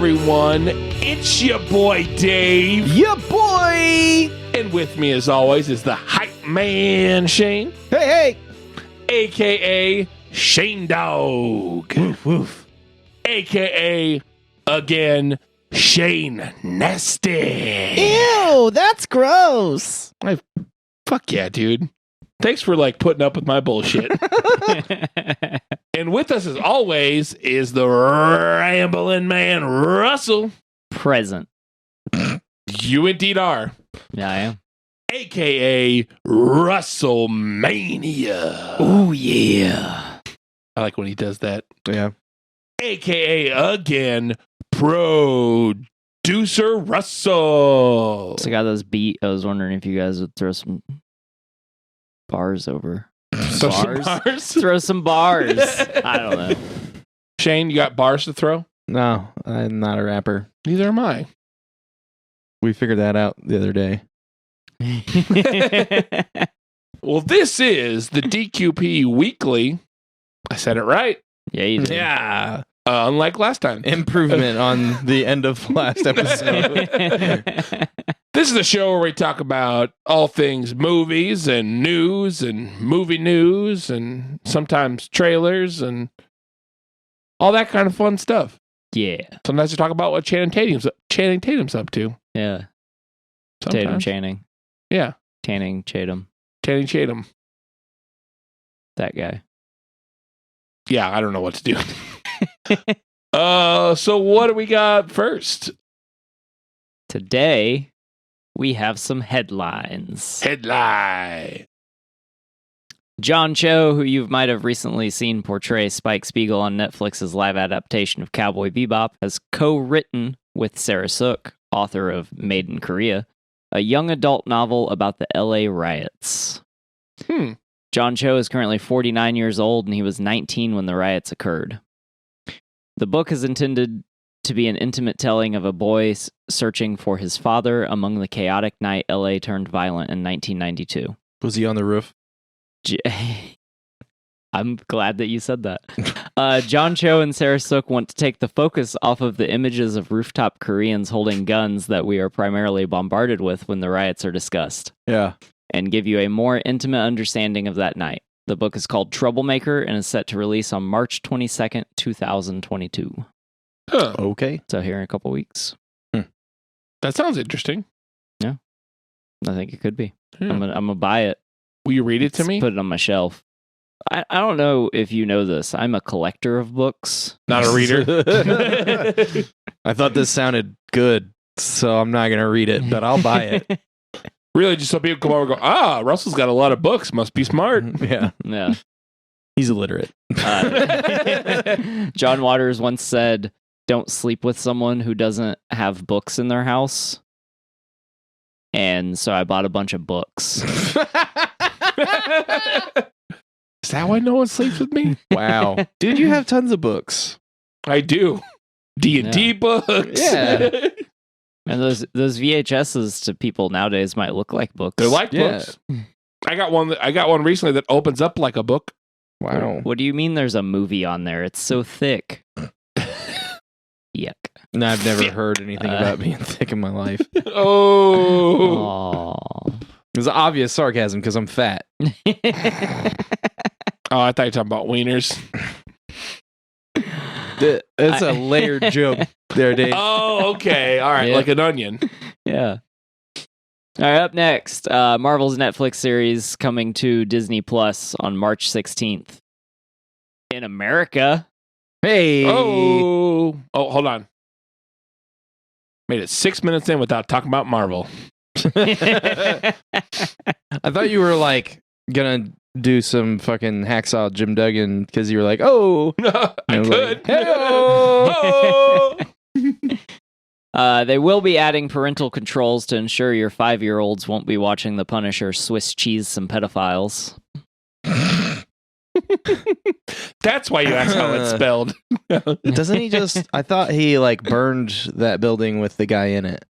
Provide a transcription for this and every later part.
everyone? It's your boy Dave. Yeah, boy! And with me, as always, is the hype man Shane. Hey! A.K.A. Shane Dog. Woof, woof. A.K.A. again, Shane Nasty. Ew, that's gross. Fuck yeah, dude. Thanks for putting up with my bullshit. And with us, as always, is the rambling man Russell. Present. You indeed are. Yeah, I am. A.K.A. Russellmania. Oh, yeah. I like when he does that. Yeah. A.K.A. again, Producer Russell. So I got this beat. I was wondering if you guys would throw some bars over. Bars? Throw some bars. I don't know. Shane, you got bars to throw? No, I'm not a rapper. Neither am I. We figured that out the other day. Well, this is the DQP Weekly. I said it right. Yeah, you did. Yeah. Unlike last time. Improvement on the end of last episode. This is the show where we talk about all things movies and news and movie news and sometimes trailers and all that kind of fun stuff. Yeah. Sometimes we talk about what Channing Tatum's up to. Yeah. Sometimes. Tatum Channing. Yeah. Channing Tatum. Channing Tatum. That guy. Yeah, I don't know what to do. So what do we got first? Today, we have some headlines. Headline. John Cho, who you might have recently seen portray Spike Spiegel on Netflix's live adaptation of Cowboy Bebop, has co-written with Sarah Suk, author of Made in Korea, a young adult novel about the LA riots. John Cho is currently 49 years old, and he was 19 when the riots occurred. The book is intended to be an intimate telling of a boy searching for his father among the chaotic night LA turned violent in 1992. Was he on the roof? I'm glad that you said that. John Cho and Sarah Suk want to take the focus off of the images of rooftop Koreans holding guns that we are primarily bombarded with when the riots are discussed. Yeah. And give you a more intimate understanding of that night. The book is called Troublemaker and is set to release on March 22nd, 2022. Huh. Okay. So here in a couple weeks. That sounds interesting. Yeah. I think it could be. Yeah. I'm gonna buy it. Will you read it to Let's me? Put it on my shelf. I don't know if you know this. I'm a collector of books. Not a reader. I thought this sounded good, so I'm not going to read it, but I'll buy it. Really, just so people come over and go, Russell's got a lot of books. Must be smart. Yeah. Yeah. He's illiterate. John Waters once said, "Don't sleep with someone who doesn't have books in their house." And so I bought a bunch of books. Is that why no one sleeps with me? Wow. Dude, you have tons of books. I do. D&D books. Yeah. And those VHSs to people nowadays might look like books. They're like Yeah. books. I got one recently that opens up like a book. Wow. What do you mean there's a movie on there? It's so thick. Yuck. No, I've never heard anything about being thick in my life. Oh. Aww. It was obvious sarcasm because I'm fat. Oh, I thought you were talking about wieners. It's a layered joke there, Dave. Oh, okay. All right. Yeah. Like an onion. Yeah. All right, up next, Marvel's Netflix series coming to Disney Plus on March 16th. In America. Hey. Oh, hold on. Made it 6 minutes in without talking about Marvel. I thought you were gonna do some fucking hacksaw Jim Duggan because you were like, oh, I could. Hey-o. They will be adding parental controls to ensure your 5-year-olds won't be watching The Punisher Swiss cheese some pedophiles. That's why you asked how it's spelled. Doesn't he just? I thought he burned that building with the guy in it.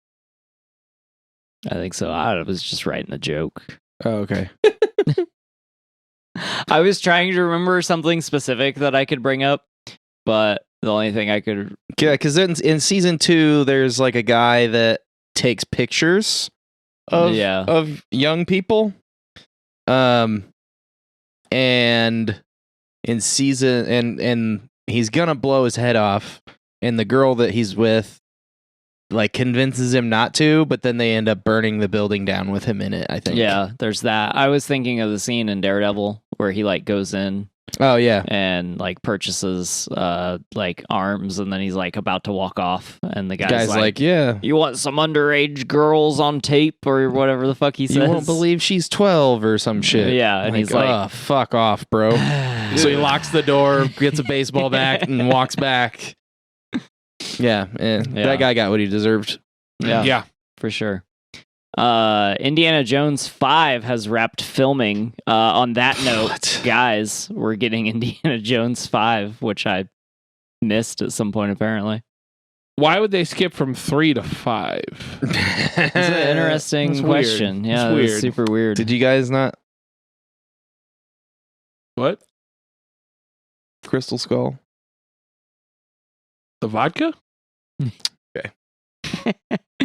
I think so. I was just writing a joke. Oh, okay. I was trying to remember something specific that I could bring up, but The only thing I could. Yeah, because in season 2, there's like a guy that takes pictures of young people. And in season and he's gonna blow his head off, and the girl that he's with like convinces him not to, but then they end up burning the building down with him in it, I think. Yeah, there's that. I was thinking of the scene in Daredevil where he like goes in Oh yeah. and like purchases like arms, and then he's like about to walk off, and the Guy's like, yeah. "You want some underage girls on tape or whatever the fuck he says? You won't believe she's 12 or some shit. Yeah, and he's like, oh, fuck off, bro. So he locks the door, gets a baseball bat, and walks back. Yeah, that guy got what he deserved. Yeah, for sure. Indiana Jones 5 has wrapped filming. On that note, guys, we're getting Indiana Jones 5, which I missed at some point, apparently. Why would they skip from 3 to 5? That's an interesting question. Weird. Yeah, it's weird. It's super weird. Did you guys not? What? Crystal Skull? The vodka? Okay.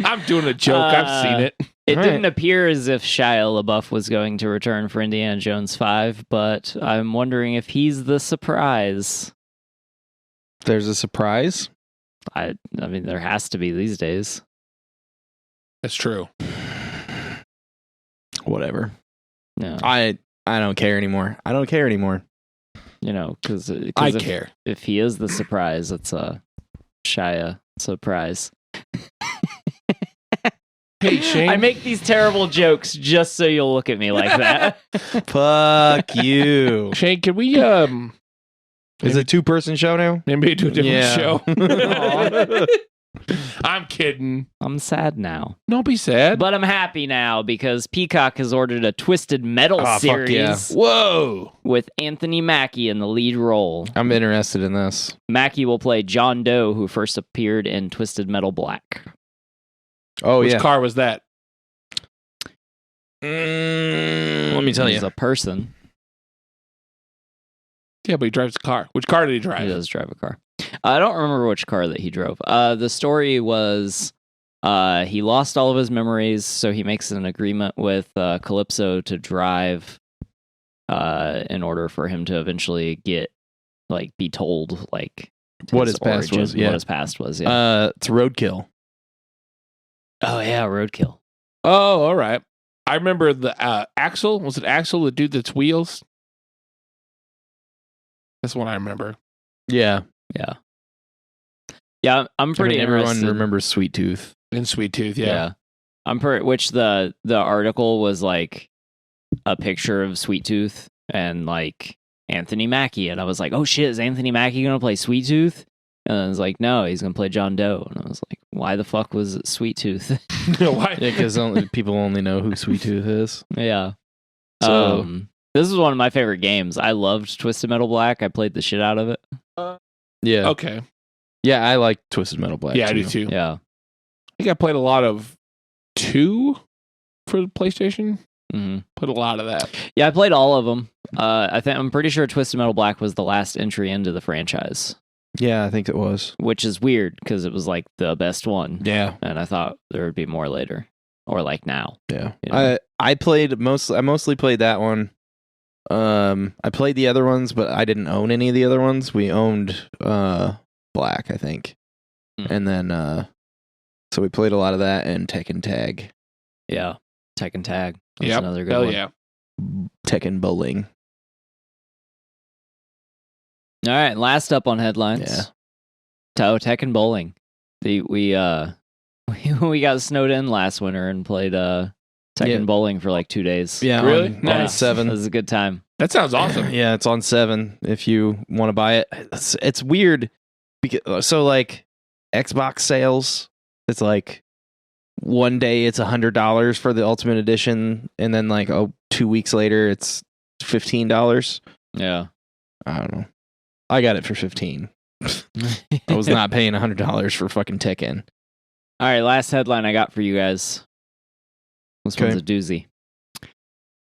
I'm doing a joke. I've seen it. It didn't appear as if Shia LaBeouf was going to return for Indiana Jones 5, but I'm wondering if he's the surprise. There's a surprise? I mean, there has to be these days. That's true. Whatever. No. I don't care anymore. I don't care anymore. You know, because I care. If he is the surprise, it's a Shia surprise. Hey, Shane. I make these terrible jokes just so you'll look at me like that. Fuck you. Shane, can we Is it a 2-person show now? maybe do a different show? Aw. I'm kidding. I'm sad now. Don't be sad. But I'm happy now because Peacock has ordered a Twisted Metal series Whoa. with Anthony Mackie in the lead role. I'm interested in this. Mackie will play John Doe, who first appeared in Twisted Metal Black. Oh, Which car was that? Let me tell you. He's a person. Yeah, but he drives a car. Which car did he drive? He does drive a car. I don't remember which car that he drove. The story was he lost all of his memories, so he makes an agreement with Calypso to drive in order for him to eventually be told what his past was. Yeah. What his past was. Yeah. It's Roadkill. Oh yeah, Roadkill. Oh, all right. I remember the Axel. Was it Axel, the dude that's wheels? That's what I remember. Yeah. Yeah. Yeah, I'm pretty everyone interested. remembers Sweet Tooth. In Sweet Tooth, yeah. Which the article was like a picture of Sweet Tooth and like Anthony Mackie, and I was like, oh shit, is Anthony Mackie gonna play Sweet Tooth? And I was like, no, he's gonna play John Doe. And I was like, why the fuck was it Sweet Tooth? Why? Yeah, because people only know who Sweet Tooth is. Yeah. So this is one of my favorite games. I loved Twisted Metal Black. I played the shit out of it. yeah. Okay. Yeah, I like Twisted Metal Black. Yeah, I do too. Yeah. I think I played a lot of 2 for the PlayStation. Mm-hmm. Played a lot of that. Yeah, I played all of them. I'm pretty sure Twisted Metal Black was the last entry into the franchise. Yeah, I think it was. Which is weird because it was like the best one. Yeah. And I thought there would be more later. Or like now. Yeah. You know? I mostly played that one. I played the other ones, but I didn't own any of the other ones. We owned Black, I think. And then so we played a lot of that and Tekken Tag. Yeah. Tekken Tag. That's Yep. another good Hell one. yeah. Tekken Bowling. All right, last up on headlines. Yeah. Tekken Bowling. We got snowed in last winter and played Tekken Bowling for like 2 days. Yeah, Really? on Nice. 7. It was a good time. That sounds awesome. Yeah, it's on 7 if you want to buy it. It's weird because so like Xbox sales, it's like one day it's $100 for the Ultimate Edition, and then like 2 weeks later it's $15. Yeah. I don't know. I got it for $15. I was not paying $100 for fucking Tekken. All right, last headline I got for you guys. This one's a doozy.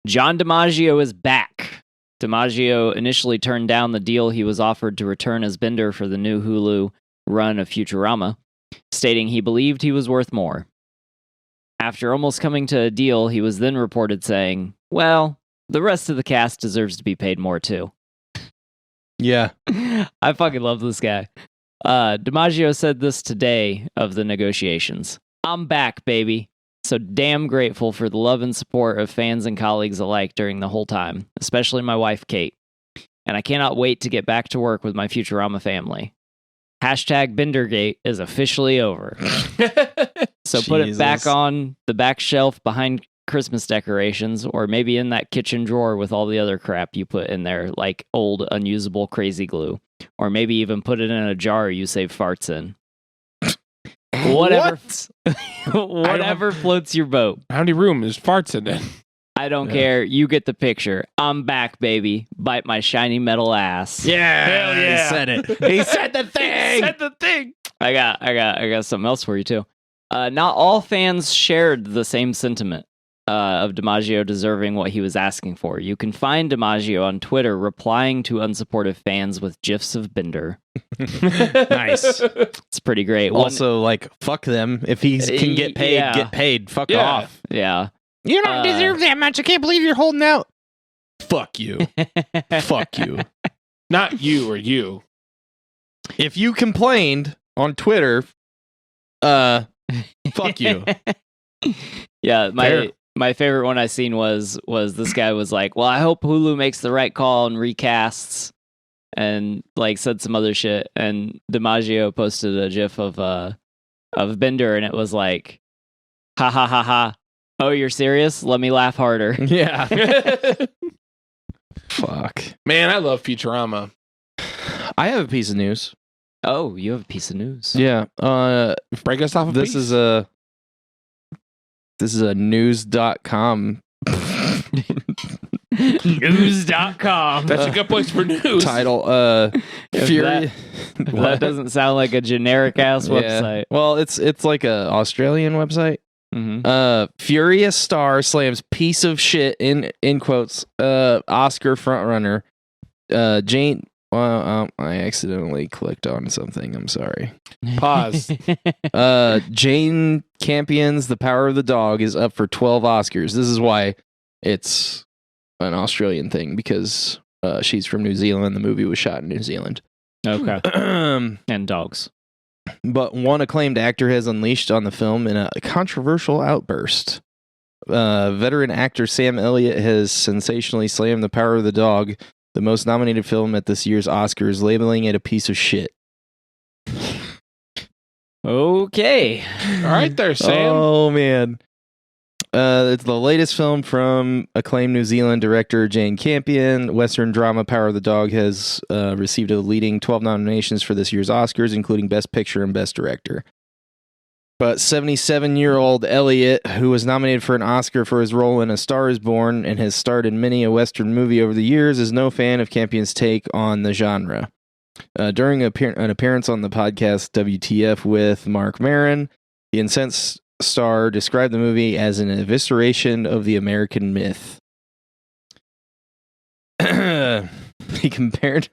John Dimaggio is back. DiMaggio initially turned down the deal he was offered to return as Bender for the new Hulu run of Futurama, stating he believed he was worth more. After almost coming to a deal, he was then reported saying, well, the rest of the cast deserves to be paid more too. Yeah. I fucking love this guy. DiMaggio said this today of the negotiations. I'm back, baby. So damn grateful for the love and support of fans and colleagues alike during the whole time, especially my wife, Kate. And I cannot wait to get back to work with my Futurama family. Hashtag Bendergate is officially over. So put it back on the back shelf behind Christmas decorations, or maybe in that kitchen drawer with all the other crap you put in there, like old unusable crazy glue. Or maybe even put it in a jar you save farts in. Whatever, whatever floats your boat. How many rooms is farts in it? I don't care. You get the picture. I'm back, baby. Bite my shiny metal ass. Yeah, hell yeah. He said it. He said the thing. He said the thing. I got something else for you too. Not all fans shared the same sentiment of DiMaggio deserving what he was asking for. You can find DiMaggio on Twitter replying to unsupportive fans with gifs of Bender. Nice. It's pretty great. Also, like, fuck them. If he can get paid, get paid. Fuck off. Yeah. You don't deserve that much. I can't believe you're holding out. Fuck you. Fuck you. Not you or you. If you complained on Twitter, fuck you. Yeah, my favorite one I seen was this guy was like, well, I hope Hulu makes the right call and recasts, and like said some other shit, and DiMaggio posted a gif of Bender, and it was like, ha ha ha ha, oh, you're serious? Let me laugh harder. Yeah. Fuck. Man, I love Futurama. I have a piece of news. Oh, you have a piece of news. Yeah. Break us off a This piece. is a news.com News.com. That's a good place for news. title. Fury. That doesn't sound like a generic ass website. Well, it's like a Australian website. Mm-hmm. Furious star slams piece of shit in quotes. Oscar frontrunner. Jane. I accidentally clicked on something. I'm sorry. Pause. Jane Campion's The Power of the Dog is up for 12 Oscars. This is why it's an Australian thing, because she's from New Zealand. The movie was shot in New Zealand. Okay. And dogs. But one acclaimed actor has unleashed on the film in a controversial outburst. Veteran actor Sam Elliott has sensationally slammed The Power of the Dog, the most nominated film at this year's Oscars, labeling it a piece of shit. Okay. All right there, Sam. Oh, man. It's the latest film from acclaimed New Zealand director Jane Campion. Western drama Power of the Dog has received a leading 12 nominations for this year's Oscars, including Best Picture and Best Director. But 77-year-old Elliot, who was nominated for an Oscar for his role in A Star is Born and has starred in many a Western movie over the years, is no fan of Campion's take on the genre. During an appearance on the podcast WTF with Mark Maron, the incensed star described the movie as an evisceration of the American myth. He compared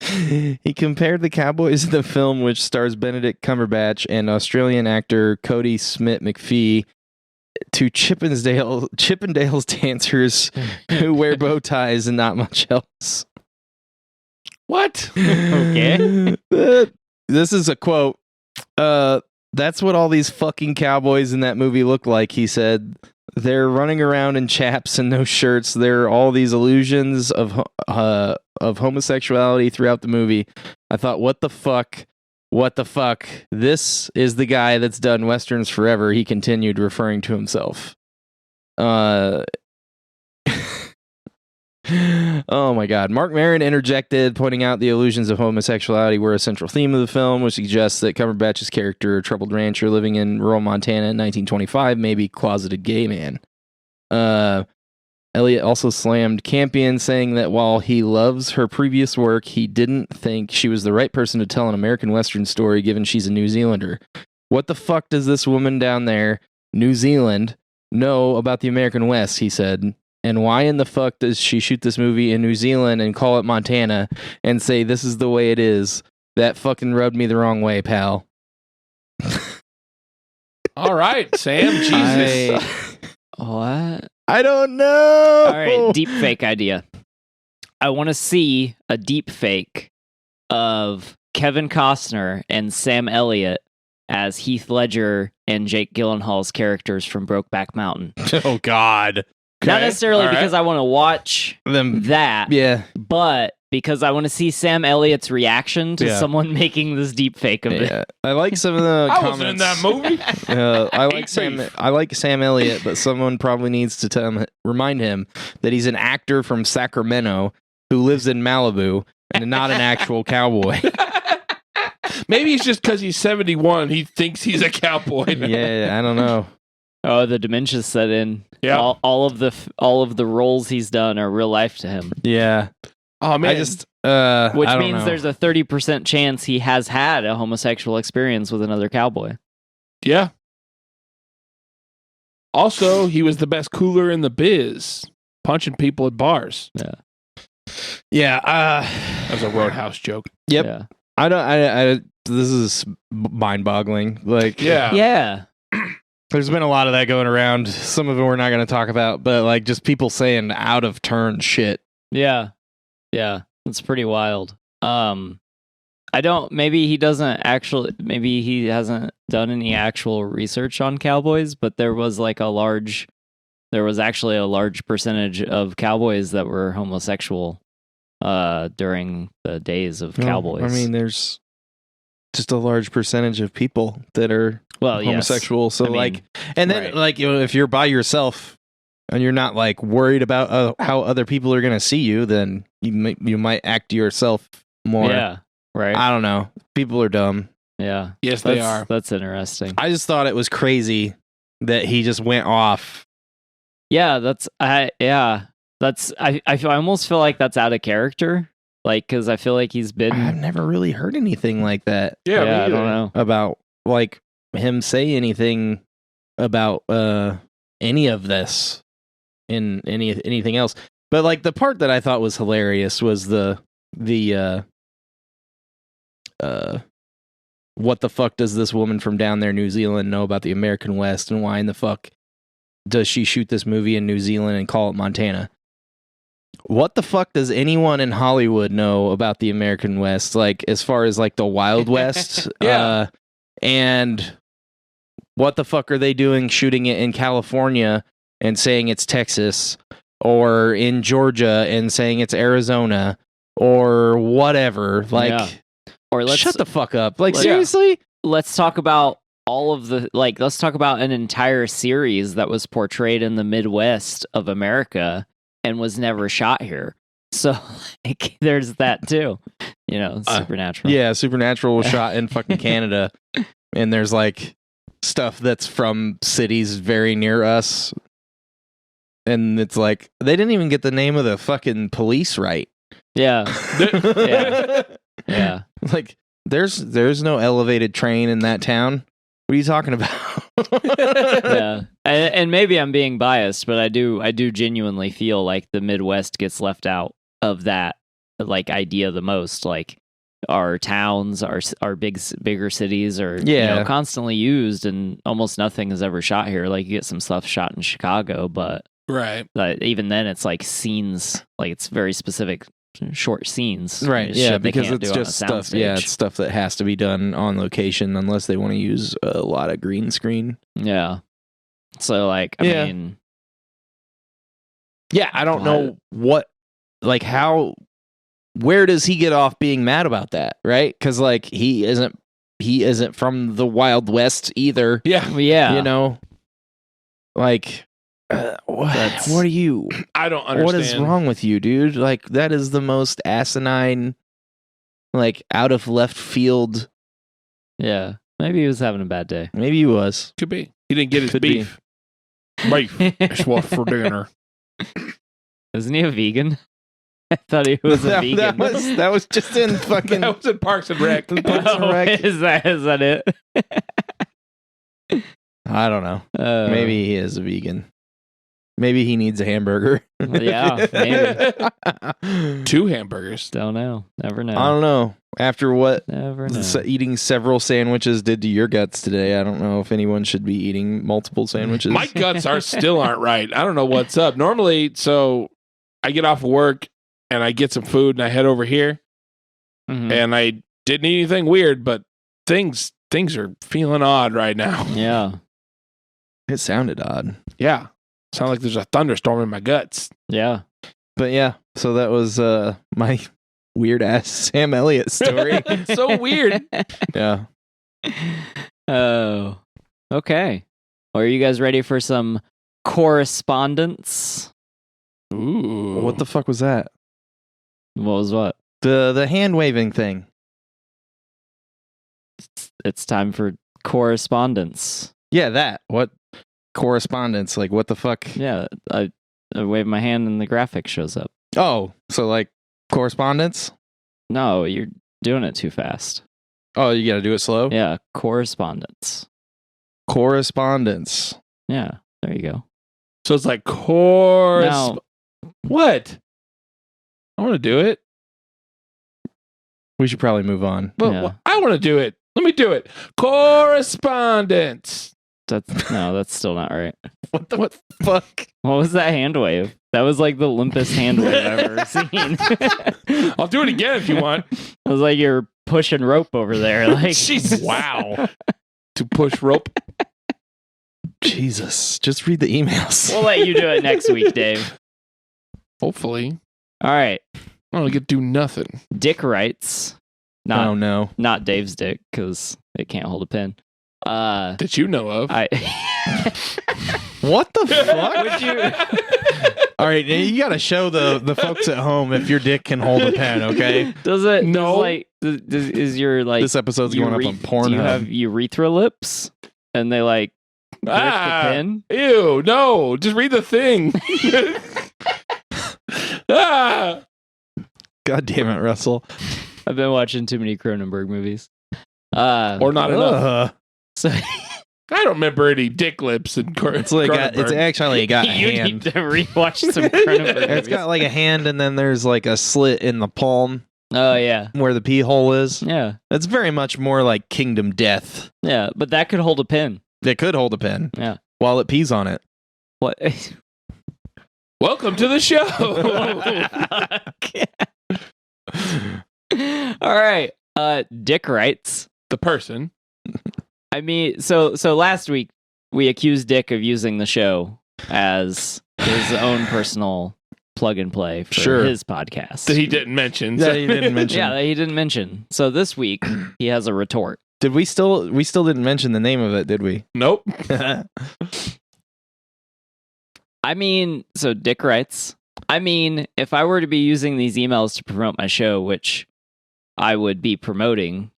the cowboys in the film, which stars Benedict Cumberbatch and Australian actor Cody Smith McPhee, to Chippendales dancers who wear bow ties and not much else. What? Okay. This is a quote. That's what all these fucking cowboys in that movie look like, he said. They're running around in chaps and no shirts. There are all these illusions of homosexuality throughout the movie. I thought, what the fuck? What the fuck? This is the guy that's done Westerns forever, he continued, referring to himself. Oh my god. Mark Maron interjected, pointing out the illusions of homosexuality were a central theme of the film, which suggests that Cumberbatch's character, a troubled rancher living in rural Montana in 1925, may be a closeted gay man. Elliot also slammed Campion, saying that while he loves her previous work, he didn't think she was the right person to tell an American Western story, given she's a New Zealander. What the fuck does this woman down there, New Zealand, know about the American West, he said. And why in the fuck does she shoot this movie in New Zealand and call it Montana and say this is the way it is? That fucking rubbed me the wrong way, pal. All right, Sam. Jesus. What? I don't know. All right, deep fake idea. I want to see a deep fake of Kevin Costner and Sam Elliott as Heath Ledger and Jake Gyllenhaal's characters from Brokeback Mountain. Oh, God. Not Okay, necessarily all right. because I want to watch Them. that, Yeah. but because I want to see Sam Elliott's reaction to Yeah. someone making this deep fake of it. Yeah. I like some of the I comments. wasn't in that movie. I like Hate Sam. beef. I like Sam Elliott, but someone probably needs to remind him that he's an actor from Sacramento who lives in Malibu and not an actual cowboy. Maybe it's just because he's 71. He thinks he's a cowboy. now. Yeah, I don't know. Oh, the dementia set in. Yeah. All of the roles he's done are real life to him, Yeah, Oh man. I just which I don't means know. there's a 30% chance he has had a homosexual experience with another cowboy. Yeah. Also, he was the best cooler in the biz, punching people at bars. Yeah. That was a Roadhouse joke. Yep. Yeah. I don't. I this is mind-boggling. Like, Yeah. Yeah. there's been a lot of that going around. Some of it we're not going to talk about, but like just people saying out of turn shit. Yeah. Yeah. It's pretty wild. I don't, maybe he hasn't done any actual research on cowboys, but there was actually a large percentage of cowboys that were homosexual during the days of cowboys. I mean, there's just a large percentage of people that are well, yes. homosexual. So I mean, like, and then right. like, you know, if you're by yourself and you're not like worried about how other people are going to see you, then you might act yourself more. Yeah. Right. I don't know. People are dumb. Yeah. Yes, they are. That's interesting. I just thought it was crazy that he just went off. Yeah, I almost feel like that's out of character. Like, because I feel like he's been. I've never really heard anything like that Yeah, me I either. don't know. about like him say anything about any of this in anything else. But like the part that I thought was hilarious was the what the fuck does this woman from down there, New Zealand, know about the American West, and why in the fuck does she shoot this movie in New Zealand and call it Montana? What the fuck does anyone in Hollywood know about the American West? Like, as far as like the Wild West? Yeah. And what the fuck are they doing shooting it in California and saying it's Texas, or in Georgia and saying it's Arizona, or whatever? Like, Yeah. Or shut the fuck up. Like, let's- seriously? let's talk about let's talk about an entire series that was portrayed in the Midwest of America and was never shot here. So like there's that too. You know, Supernatural. Yeah, Supernatural was shot in fucking Canada, and there's like stuff that's from cities very near us, and it's like they didn't even get the name of the fucking police right. Yeah. Yeah. Yeah. Like there's no elevated train in that town. What are you talking about? Yeah. And maybe I'm being biased, but I do genuinely feel like the Midwest gets left out of that like idea the most. Like our towns, our bigger cities are constantly used, and almost nothing is ever shot here. Like you get some stuff shot in Chicago, but Right. even then it's like scenes, like it's very specific short scenes. Right. It's Yeah, shit they because can't it's do on a just stuff. Yeah, soundstage. it's stuff that has to be done on location unless they want to use a lot of green screen. Yeah. So like I Yeah. mean, Yeah, I don't know what, like, how, where does he get off being mad about that, right? Because like he isn't from the Wild West either. Yeah. yeah. You know, like, what are you? I don't understand. What is wrong with you, dude? Like, that is the most asinine, like, out of left field. Yeah. Maybe he was having a bad day. Maybe he was. Could be. He didn't get his Could be. beef. Beef. It's what for dinner. Isn't he a vegan? I thought he was a vegan. That was just in fucking. That was in Parks and Rec. Parks and Oh, Rec. is that it? I don't know. Maybe he is a vegan. Maybe he needs a hamburger. Yeah, maybe. 2 hamburgers. Don't know. Never know. I don't know. After what Never know. eating several sandwiches did to your guts today, I don't know if anyone should be eating multiple sandwiches. My guts aren't right. I don't know what's up. Normally, so I get off of work and I get some food and I head over here Mhm. and I didn't eat anything weird, but things are feeling odd right now. Yeah. It sounded odd. Yeah. Sound like there's a thunderstorm in my guts. Yeah. But yeah, so that was my weird ass Sam Elliott story. So weird. Yeah. Oh. Okay. Well, are you guys ready for some correspondence? Ooh. What the fuck was that? What was what? The hand waving thing. It's time for correspondence. Yeah, that. What correspondence? Like what the fuck? Yeah, I wave my hand and the graphic shows up. Oh, so like correspondence? No, you're doing it too fast. Oh, you gotta do it slow? Yeah, correspondence. Correspondence. Yeah, there you go. So it's like Now, What? I want to do it. We should probably move on. But Yeah. I want to do it. Let me do it. Correspondence. that's still not right. What the fuck? What was that hand wave? That was like the limpest hand wave I've ever seen. I'll do it again if you want. It was like you're pushing rope over there. Like Jesus. Wow. To push rope. Jesus. Just read the emails. We'll let you do it next week, Dave. Hopefully. All right. I don't get to do nothing. Dick writes. Oh no. Not Dave's dick, because it can't hold a pen. That you know of. What the fuck? Would you? All right, you gotta show the folks at home if your dick can hold a pen, okay? Does it? No. Is your like This episode's going up on Do you have Pornhub. urethra lips? And they like grip the pen? Ew, no. Just read the thing. God damn it, Russell. I've been watching too many Cronenberg movies. Or not enough. Ugh. So I don't remember any dick lips in It's like it's actually got a you need hand. to rewatch some Cronenberg It's movies. got like a hand, and then there's like a slit in the palm Oh yeah, where the pee hole is. yeah, It's very much more like Kingdom Death. yeah. But that could hold a pin. It could hold a pen. Yeah. While it pees on it. What? Welcome to the show. All right. Dick writes. The person. I mean, so last week we accused Dick of using the show as his own personal plug and play for Sure. his podcast. That he didn't mention. That he didn't mention. Yeah, that he didn't mention. So this week he has a retort. Did we still didn't mention the name of it, did we? Nope. I mean, so Dick writes, I mean, if I were to be using these emails to promote my show, which I would be promoting,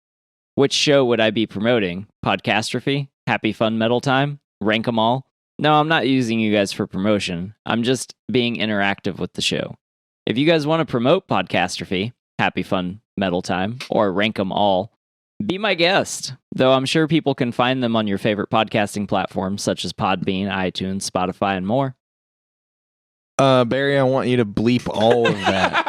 which show would I be promoting? Podcastrophe? Happy Fun Metal Time? Rank 'em All? No, I'm not using you guys for promotion. I'm just being interactive with the show. If you guys want to promote Podcastrophe, Happy Fun Metal Time, or Rank 'em All, be my guest. Though I'm sure people can find them on your favorite podcasting platforms such as Podbean, iTunes, Spotify, and more. Barry, I want you to bleep all of that.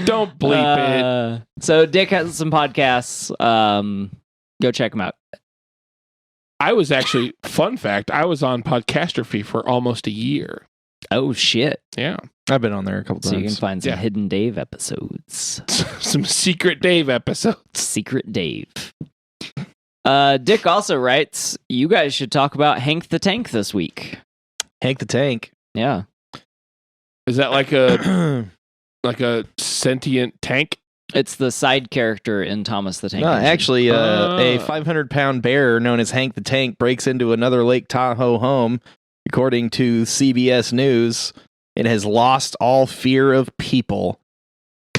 Don't bleep it. So Dick has some podcasts. Go check them out. I was actually, fun fact, I was on Podcastrophe for almost a year. Oh shit! Yeah. I've been on there a couple So you can times. find some Yeah. Hidden Dave episodes. Some Secret Dave episodes. Secret Dave. Dick also writes, you guys should talk about Hank the Tank this week. Hank the Tank. Yeah. Is that like a sentient tank? It's the side character in Thomas the Tank No, Engine. actually, a 500-pound bear known as Hank the Tank breaks into another Lake Tahoe home. According to CBS News, it has lost all fear of people.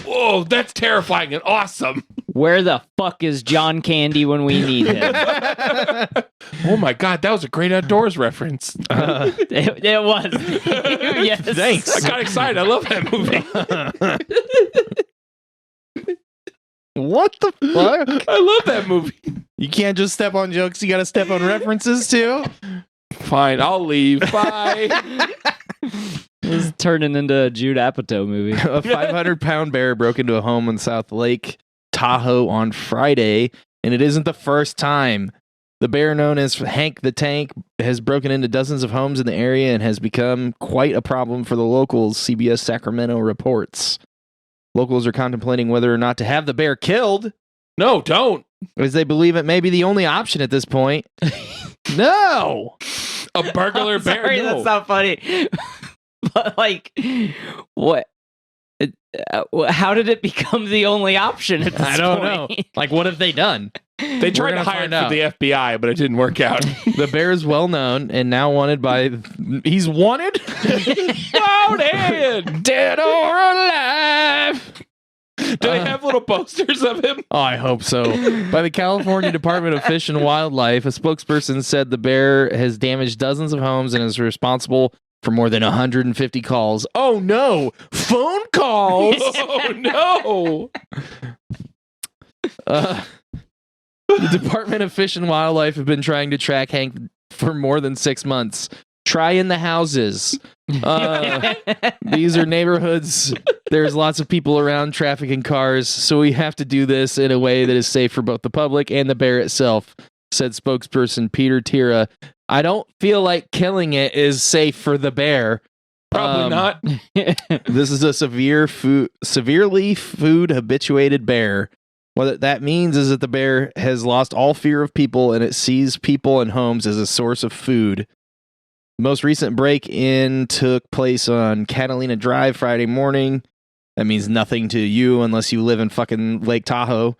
Whoa, that's terrifying and awesome. Where the fuck is John Candy when we need him? Oh my God, that was a great outdoors reference. It was. Yes. Thanks. I got excited. I love that movie. What the fuck? I love that movie. You can't just step on jokes. You got to step on references too. Fine, I'll leave. Bye. This is turning into a Jude Apatow movie. A 500-pound bear broke into a home in South Lake Tahoe on Friday, and it isn't the first time. The bear, known as Hank the Tank, has broken into dozens of homes in the area and has become quite a problem for the locals, CBS Sacramento reports. Locals are contemplating whether or not to have the bear killed. No, don't. As they believe it may be the only option at this point. No! A burglar bear? Sorry, No. that's not funny. But, like, what? How did it become the only option at this I don't point? know. Like, what have they done? They tried to hire him for the FBI, but it didn't work out. The bear is well known and now wanted by... He's wanted? Wanted! Dead or alive! Do they have little posters of him? Oh, I hope so. By the California Department of Fish and Wildlife, a spokesperson said the bear has damaged dozens of homes and is responsible for more than 150 calls. Oh, no! Phone calls! Oh, no! The Department of Fish and Wildlife have been trying to track Hank for more than 6 months. Try in the houses. These are neighborhoods. There's lots of people around, traffic and cars, so we have to do this in a way that is safe for both the public and the bear itself, said spokesperson Peter Tira. I don't feel like killing it is safe for the bear. Probably not. This is a severely food habituated bear. What that means is that the bear has lost all fear of people and it sees people and homes as a source of food. The most recent break-in took place on Catalina Drive Friday morning. That means nothing to you unless you live in fucking Lake Tahoe.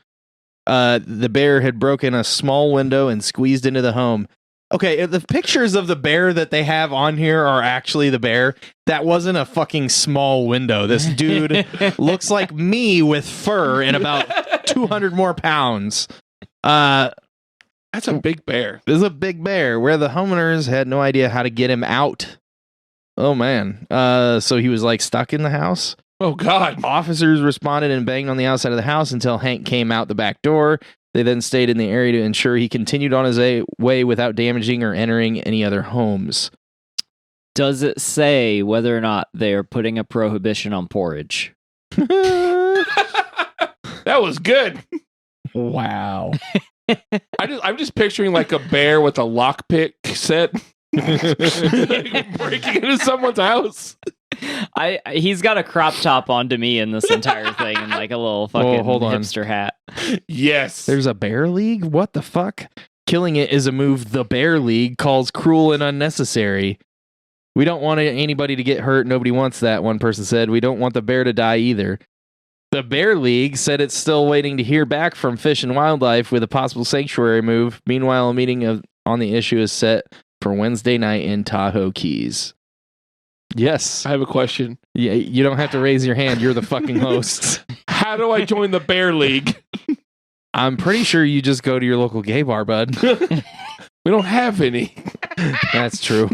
The bear had broken a small window and squeezed into the home. Okay, if the pictures of the bear that they have on here are actually the bear, that wasn't a fucking small window. This dude looks like me with fur and about 200 more pounds. That's a big bear. This is a big bear where the homeowners had no idea how to get him out. Oh, man. So he was like stuck in the house. Oh, God. Officers responded and banged on the outside of the house until Hank came out the back door. They then stayed in the area to ensure he continued on his way without damaging or entering any other homes. Does it say whether or not they are putting a prohibition on porridge? That was good. Wow. I'm just picturing like a bear with a lockpick set breaking into someone's house. He's got a crop top onto me in this entire thing and like a little fucking hipster hat. Yes. There's a bear league? What the fuck? Killing it is a move the Bear League calls cruel and unnecessary. We don't want anybody to get hurt. Nobody wants that, one person said. We don't want the bear to die either. The Bear League said it's still waiting to hear back from Fish and Wildlife with a possible sanctuary move. Meanwhile, a meeting on the issue is set for Wednesday night in Tahoe Keys. Yes. I have a question. Yeah, you don't have to raise your hand. You're the fucking host. How do I join the Bear League? I'm pretty sure you just go to your local gay bar, bud. We don't have any. That's true.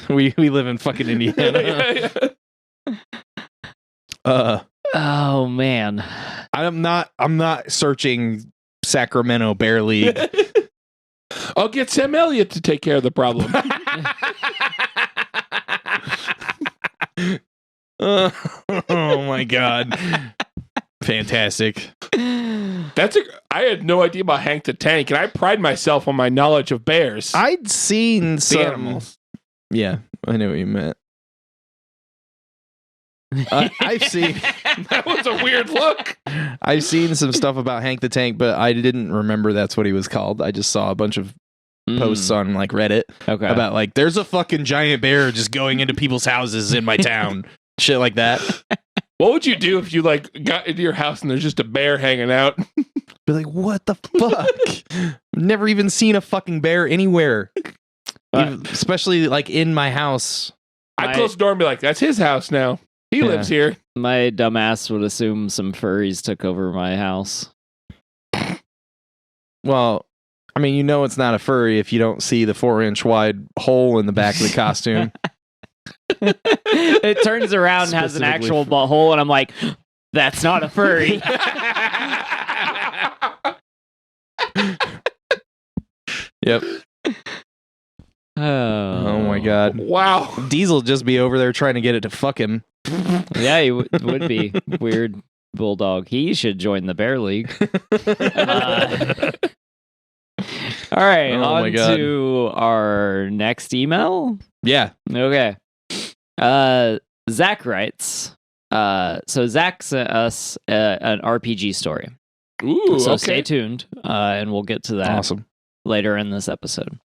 We live in fucking Indiana. Oh man. I'm not searching Sacramento Bear League. I'll get Sam Elliot to take care of the problem. Oh my god. Fantastic. I had no idea about Hank the Tank, and I pride myself on my knowledge of bears. I'd seen some animals. Yeah, I know what you meant. I've seen That was a weird look. I've seen some stuff about Hank the Tank, but I didn't remember that's what he was called. I just saw a bunch of posts on like Reddit about like there's a fucking giant bear just going into people's houses in my town. Shit like that. What would you do if you like got into your house and there's just a bear hanging out? Be like, what the fuck? Never even seen a fucking bear anywhere. Especially like in my house. I'd close the door and be like, that's his house now. He lives here. My dumbass would assume some furries took over my house. Well, I mean, you know it's not a furry if you don't see the 4-inch wide hole in the back of the costume. It turns around and has an actual butthole, and I'm like, that's not a furry. Yep. Oh my God. Wow. Diesel just be over there trying to get it to fuck him. Yeah, he would be weird bulldog. He should join the Bear League. All right, Oh my on God. to our next email. Yeah. Okay. Zach writes. So Zach sent us an RPG story. Ooh, So okay. stay tuned, and we'll get to that Awesome. later in this episode.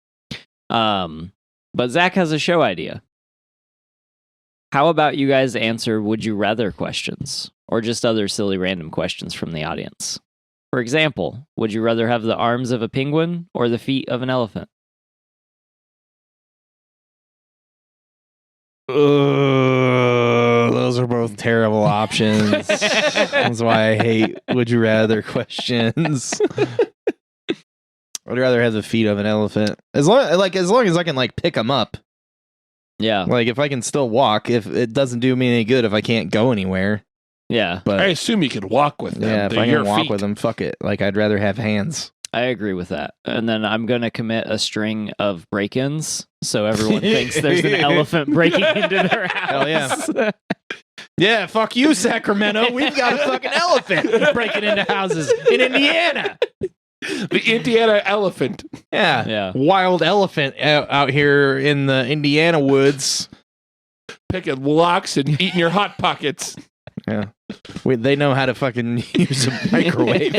But Zach has a show idea. How about you guys answer would you rather questions or just other silly random questions from the audience? For example, would you rather have the arms of a penguin or the feet of an elephant? Those are both terrible options. That's why I hate would you rather questions. I'd rather have the feet of an elephant. As long as I can like pick them up. Yeah. Like if I can still walk, if it doesn't do me any good if I can't go anywhere. Yeah. But I assume you could walk with them. yeah, if They're I your can walk feet. with them, fuck it. Like I'd rather have hands. I agree with that. And then I'm going to commit a string of break-ins so everyone thinks there's an elephant breaking into their house. Hell yeah. Yeah, fuck you, Sacramento. We've got a fucking elephant breaking into houses in Indiana. The Indiana elephant. Yeah. Yeah. Wild elephant out here in the Indiana woods. Picking locks and eating your Hot Pockets. Yeah. They know how to fucking use a microwave.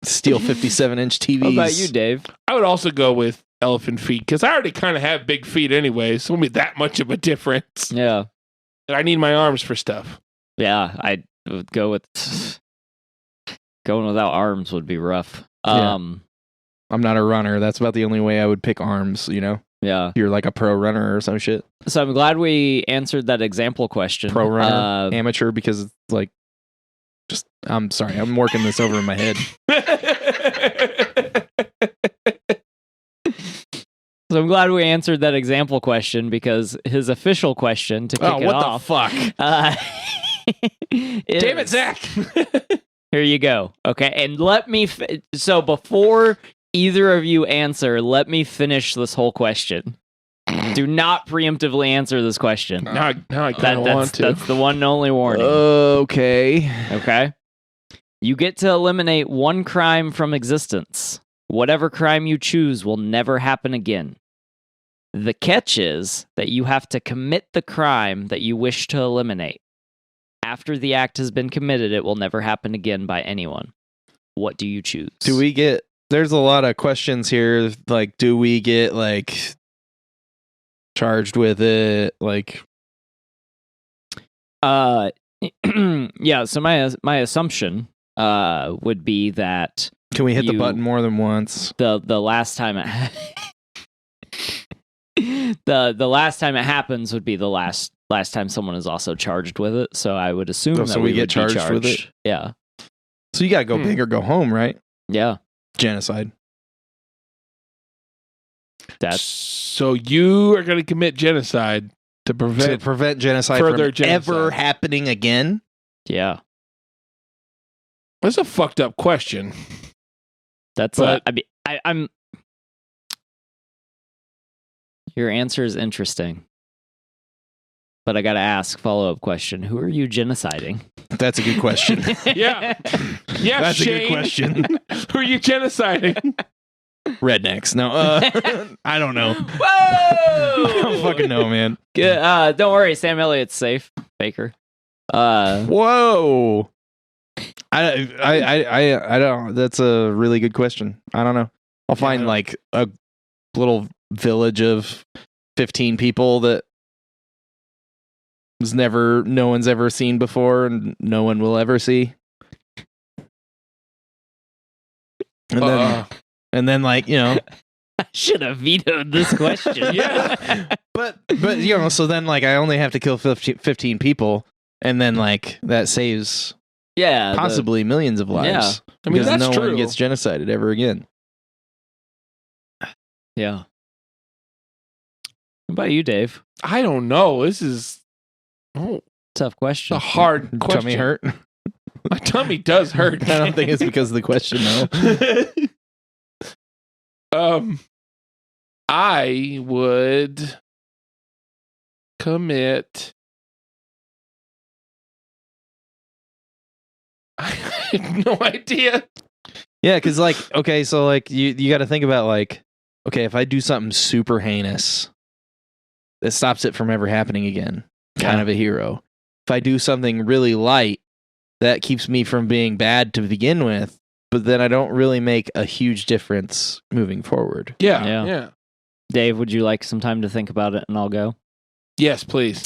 Steal 57-inch TVs. What about you, Dave? I would also go with elephant feet because I already kind of have big feet anyway, so it won't be that much of a difference. Yeah. And I need my arms for stuff. Yeah, I would go with going without arms would be rough. Yeah. I'm not a runner. That's about the only way I would pick arms, you know? Yeah. If you're like a pro runner or some shit. So I'm glad we answered that example question. Pro runner, amateur, because it's like, just, I'm sorry, I'm working this over in my head. So I'm glad we answered that example question because his official question to kick it what off. the fuck? Damn it, Zach. Here you go. Okay, and let me. So before either of you answer, let me finish this whole question. Do not preemptively answer this question. Now I kind of want to. That's the one and only warning. Okay. Okay. You get to eliminate one crime from existence. Whatever crime you choose will never happen again. The catch is that you have to commit the crime that you wish to eliminate. After the act has been committed, it will never happen again by anyone. What do you choose? There's a lot of questions here. Like, do we get, like, charged with it? Like, yeah, so my assumption would be that can we hit the button more than once? the last time it the last time it happens would be the last time someone is also charged with it. So I would assume that so we we get would be charged with it? Yeah. So you gotta go big or go home, right? Yeah. Genocide. That's So you are going to commit genocide to prevent genocide further from genocide. ever happening again. yeah. That's a fucked up question. That's But- I mean I'm your answer is interesting. But I got to ask follow-up question. Who are you genociding? That's a good question. Yeah. Yeah, That's Shane. a good question. Who are you genociding? Rednecks. No, I don't know. Whoa! I don't fucking know, man. Good. Don't worry, Sam Elliott's safe. Baker. Whoa. I don't. That's a really good question. I don't know. I'll find like a little village of 15 people that no one's ever seen before and no one will ever see. And then like, you know, I should have vetoed this question. Yeah. but you know, so then like I only have to kill 15 people and then like that saves Yeah. possibly millions of lives. Yeah. I mean, because that's no true. one gets genocided ever again. Yeah. What about you, Dave? I don't know. This is Tough a question. hard question. Tummy hurt? My tummy does hurt. I don't think it's because of the question, though. I would commit. I have no idea. Yeah, because like, okay, so like you got to think about like, okay, if I do something super heinous, that stops it from ever happening again. Kind of a hero. If I do something really light, that keeps me from being bad to begin with, but then I don't really make a huge difference moving forward. Yeah. Dave, would you like some time to think about it and I'll go? Yes, please.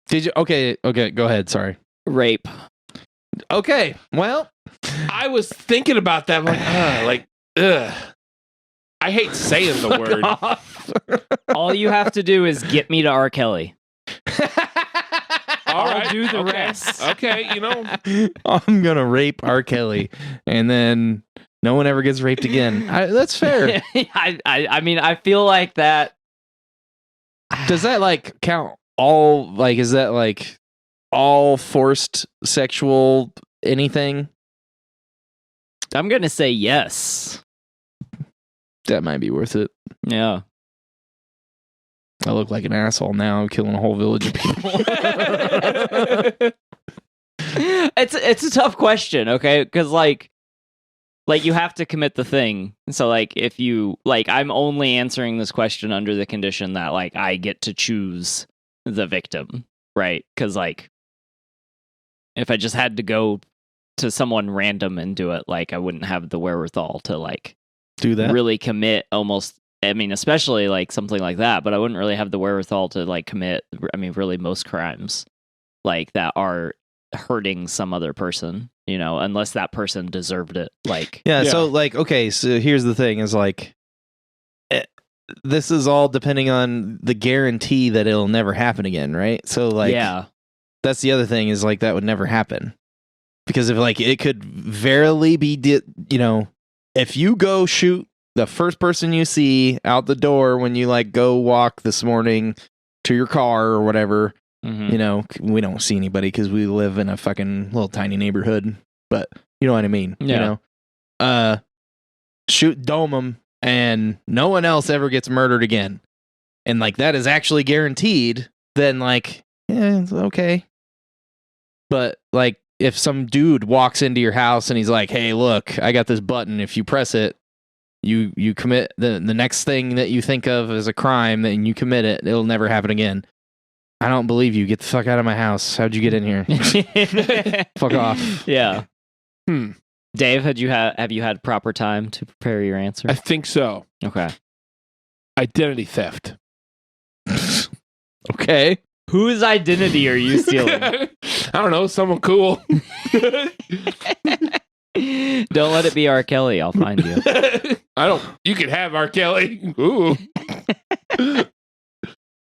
Did you? Okay, go ahead. Sorry. Rape. Okay, well, I was thinking about that. Ugh. I hate saying the word. All you have to do is get me to R. Kelly. I'll do the rest. Okay, I'm gonna rape R. Kelly, and then no one ever gets raped again. That's fair. I mean, I feel like that. Does that like count all? Like, is that like all forced sexual anything? I'm gonna say yes. That might be worth it. Yeah. I look like an asshole now, killing a whole village of people. It's a tough question, okay? Because like you have to commit the thing. So like if you like, I'm only answering this question under the condition that like I get to choose the victim, right? Because like if I just had to go to someone random and do it, like I wouldn't have the wherewithal to like do that. Really commit almost. I mean, especially like something like that, but I wouldn't really have the wherewithal to like commit, I mean, really most crimes like that are hurting some other person, unless that person deserved it. Like, yeah. So like, okay, so here's the thing is like, this is all depending on the guarantee that it'll never happen again. Right. So like, yeah, that's the other thing is like, that would never happen because if like, it could verily be, if you go shoot the first person you see out the door when you like go walk this morning to your car or whatever, we don't see anybody because we live in a fucking little tiny neighborhood, but you know what I mean? Yeah. Dome them and no one else ever gets murdered again. And like that is actually guaranteed, then like, yeah, it's okay. But like if some dude walks into your house and he's like, hey, look, I got this button. If you press it, you commit the next thing that you think of as a crime, then you commit it. It'll never happen again. I don't believe you. Get the fuck out of my house. How'd you get in here? Fuck off. Yeah. Dave, have you had proper time to prepare your answer? I think so. Okay. Identity theft. Okay. Whose identity are you stealing? I don't know. Someone cool. Don't let it be R. Kelly. I'll find you. You can have R. Kelly. Ooh.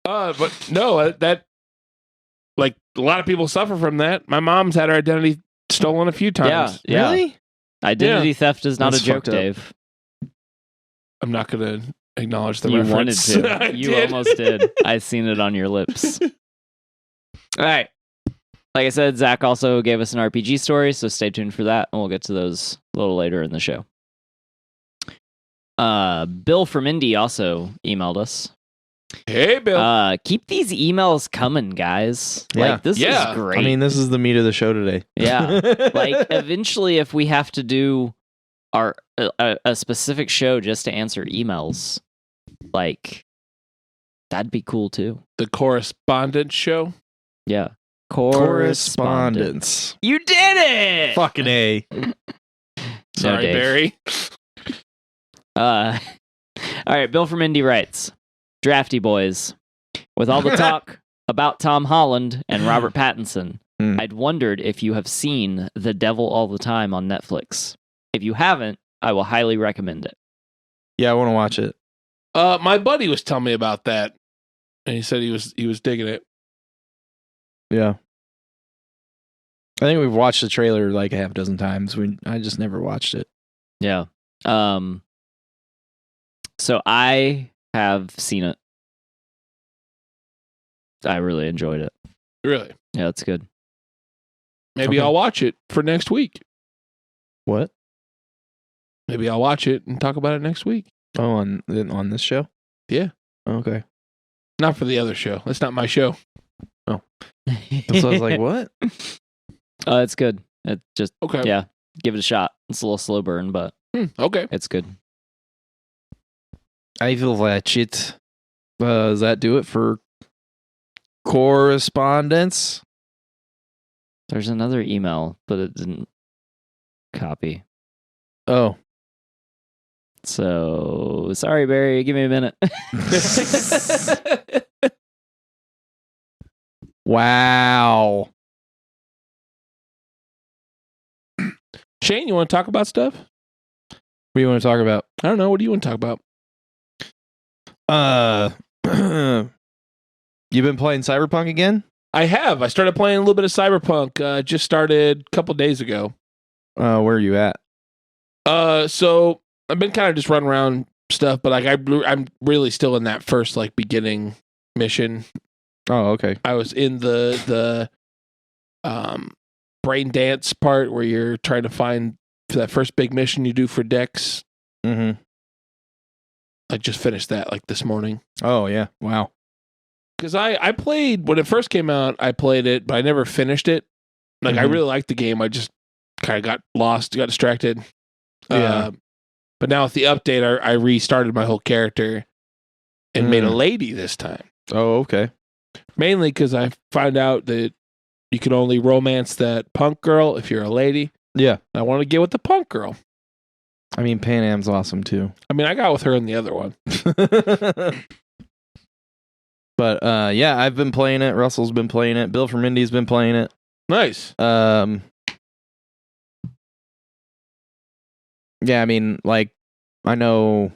But no, that like a lot of people suffer from that. My mom's had her identity stolen a few times. Yeah. Really? Identity theft is not That's a joke, fucked up. Dave. I'm not going to acknowledge the You reference. wanted to. You almost did. I've seen it on your lips. All right. Like I said, Zach also gave us an RPG story, so stay tuned for that, and we'll get to those a little later in the show. Bill from Indy also emailed us. Hey, Bill. Keep these emails coming, guys. Yeah. Like, this is great. I mean, this is the meat of the show today. Yeah. Like, eventually, if we have to do a specific show just to answer emails, like, that'd be cool, too. The correspondence show? Yeah. Correspondence. You did it! Fucking A. Sorry, Dave. Barry. All right, Bill from Indy writes, Drafty boys, with all the talk about Tom Holland and Robert Pattinson, I'd wondered if you have seen The Devil All the Time on Netflix. If you haven't, I will highly recommend it. Yeah, I want to watch it. My buddy was telling me about that, and he said he was digging it. Yeah. I think we've watched the trailer like a half dozen times. I just never watched it. Yeah. So I have seen it. I really enjoyed it. Really? Yeah, it's good. Maybe Okay. I'll watch it for next week. What? maybe I'll watch it and talk about it next week. Oh, on this show? Yeah. Okay. Not for the other show. That's not my show. So I was like, what? It's good. It just Okay. yeah, give it a shot. It's a little slow burn, but Okay. it's good. I will watch it. Does that do it for correspondence? There's another email, but it didn't copy. Oh. So sorry, Barry. Give me a minute. Wow. Shane, you want to talk about stuff? What do you want to talk about? I don't know. What do you want to talk about? You been playing Cyberpunk again? I have. I started playing a little bit of Cyberpunk. Just started a couple days ago. Where are you at? So I've been kind of just running around stuff, but like I'm really still in that first like beginning mission. Oh, okay. I was in the brain dance part where you're trying to find that first big mission you do for Dex. Mm-hmm. I just finished that like this morning. Oh, yeah. Wow. Because I played, when it first came out, I played it, but I never finished it. Like, I Mhm. really liked the game. I just kind of got lost, got distracted. Yeah. But now with the update, I restarted my whole character and made a lady this time. Oh, okay. Mainly because I found out that you can only romance that punk girl if you're a lady. Yeah. I want to get with the punk girl. I mean, Pan Am's awesome, too. I mean, I got with her in the other one. But, yeah, I've been playing it. Russell's been playing it. Bill from Indy's been playing it. Nice. Yeah, I mean, like, I know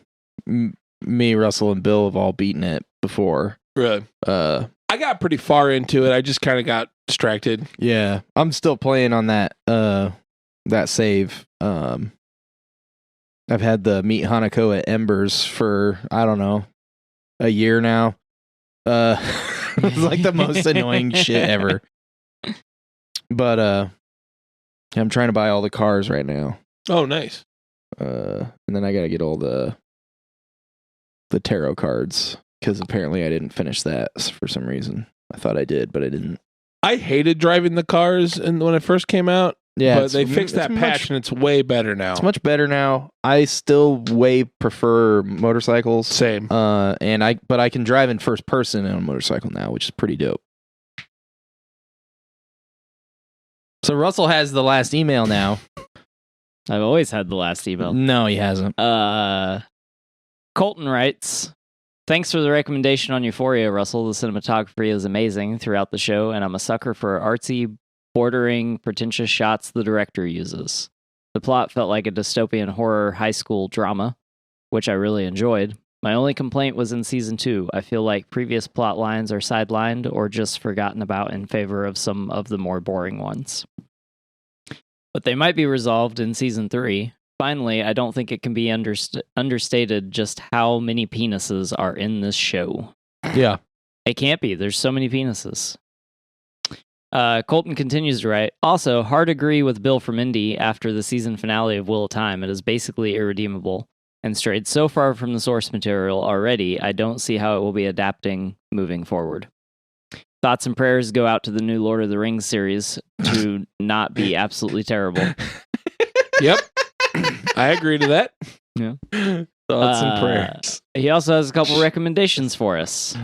me, Russell, and Bill have all beaten it before. Really? I got pretty far into it. I just kind of got distracted. Yeah, I'm still playing on that save. I've had the meet Hanako at Embers for, I don't know, a year now. It's like the most annoying shit ever. But I'm trying to buy all the cars right now. Oh, nice. And then I gotta get all the tarot cards, because apparently I didn't finish that for some reason. I thought I did, but I didn't. I hated driving the cars when it first came out. Yeah, but they fixed that patch and it's way better now. It's much better now. I still way prefer motorcycles. Same. But I can drive in first person on a motorcycle now, which is pretty dope. So Russell has the last email now. I've always had the last email. No, he hasn't. Colton writes, thanks for the recommendation on Euphoria, Russell. The cinematography is amazing throughout the show, and I'm a sucker for artsy, bordering, pretentious shots the director uses. The plot felt like a dystopian horror high school drama, which I really enjoyed. My only complaint was in Season 2. I feel like previous plot lines are sidelined or just forgotten about in favor of some of the more boring ones. But they might be resolved in Season 3. Finally, I don't think it can be understated just how many penises are in this show. Yeah. It can't be. There's so many penises. Colton continues to write, also, hard agree with Bill from Indy after the season finale of Wheel of Time. It is basically irredeemable and strayed so far from the source material already, I don't see how it will be adapting moving forward. Thoughts and prayers go out to the new Lord of the Rings series to not be absolutely terrible. Yep. I agree to that. Yeah. Thoughts and prayers. He also has a couple recommendations for us.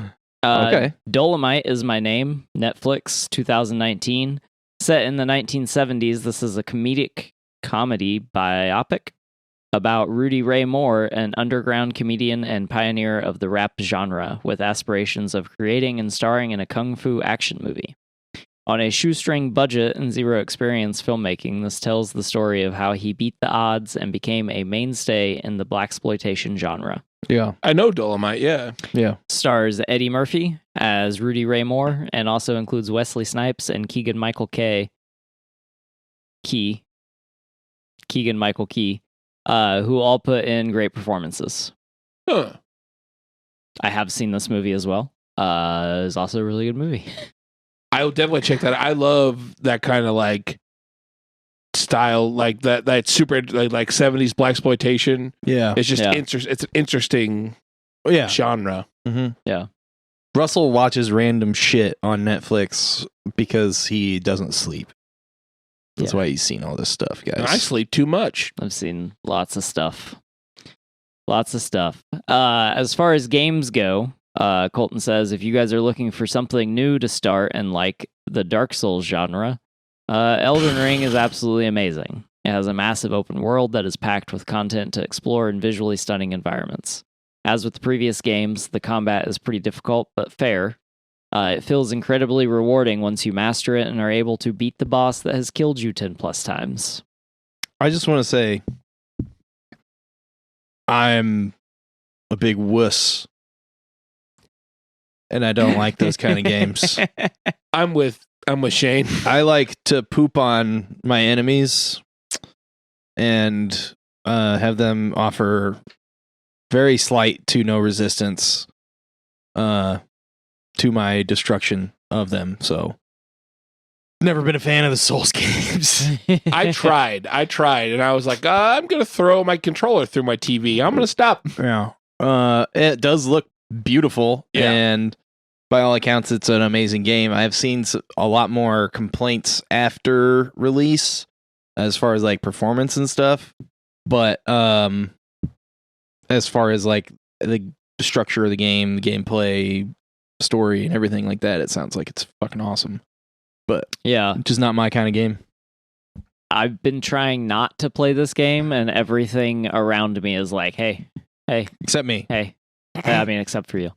Okay. Dolomite is My Name, Netflix, 2019. Set in the 1970s, this is a comedic comedy biopic about Rudy Ray Moore, an underground comedian and pioneer of the rap genre, with aspirations of creating and starring in a kung fu action movie. On a shoestring budget and zero experience filmmaking, this tells the story of how he beat the odds and became a mainstay in the blaxploitation genre. Yeah. I know Dolomite, yeah. Yeah. Stars Eddie Murphy as Rudy Ray Moore, and also includes Wesley Snipes and Keegan-Michael Key, who all put in great performances. Huh. I have seen this movie as well. It's also a really good movie. I will definitely check that out. I love that kind of like style, like that super like 70s blaxploitation. Yeah. It's just Yeah. it's an interesting Yeah. genre. Mm-hmm. Yeah. Russell watches random shit on Netflix because he doesn't sleep. That's why he's seen all this stuff, guys. I sleep too much. I've seen lots of stuff. Lots of stuff. As far as games go, Colton says, if you guys are looking for something new to start and like the Dark Souls genre, Elden Ring is absolutely amazing. It has a massive open world that is packed with content to explore in visually stunning environments. As with the previous games, the combat is pretty difficult, but fair. It feels incredibly rewarding once you master it and are able to beat the boss that has killed you 10 plus times. I just want to say I'm a big wuss. And I don't like those kind of games. I'm with Shane. I like to poop on my enemies and have them offer very slight to no resistance to my destruction of them. So, never been a fan of the Souls games. I tried, and I was like, I'm gonna throw my controller through my TV. I'm gonna stop. Yeah. It does look beautiful, Yeah. and by all accounts, it's an amazing game. I've seen a lot more complaints after release as far as like performance and stuff, but as far as like the structure of the game, the gameplay, story, and everything like that, it sounds like it's fucking awesome. But Yeah. just not my kind of game. I've been trying not to play this game, and everything around me is like, hey, Except me. hey. I mean, except for you.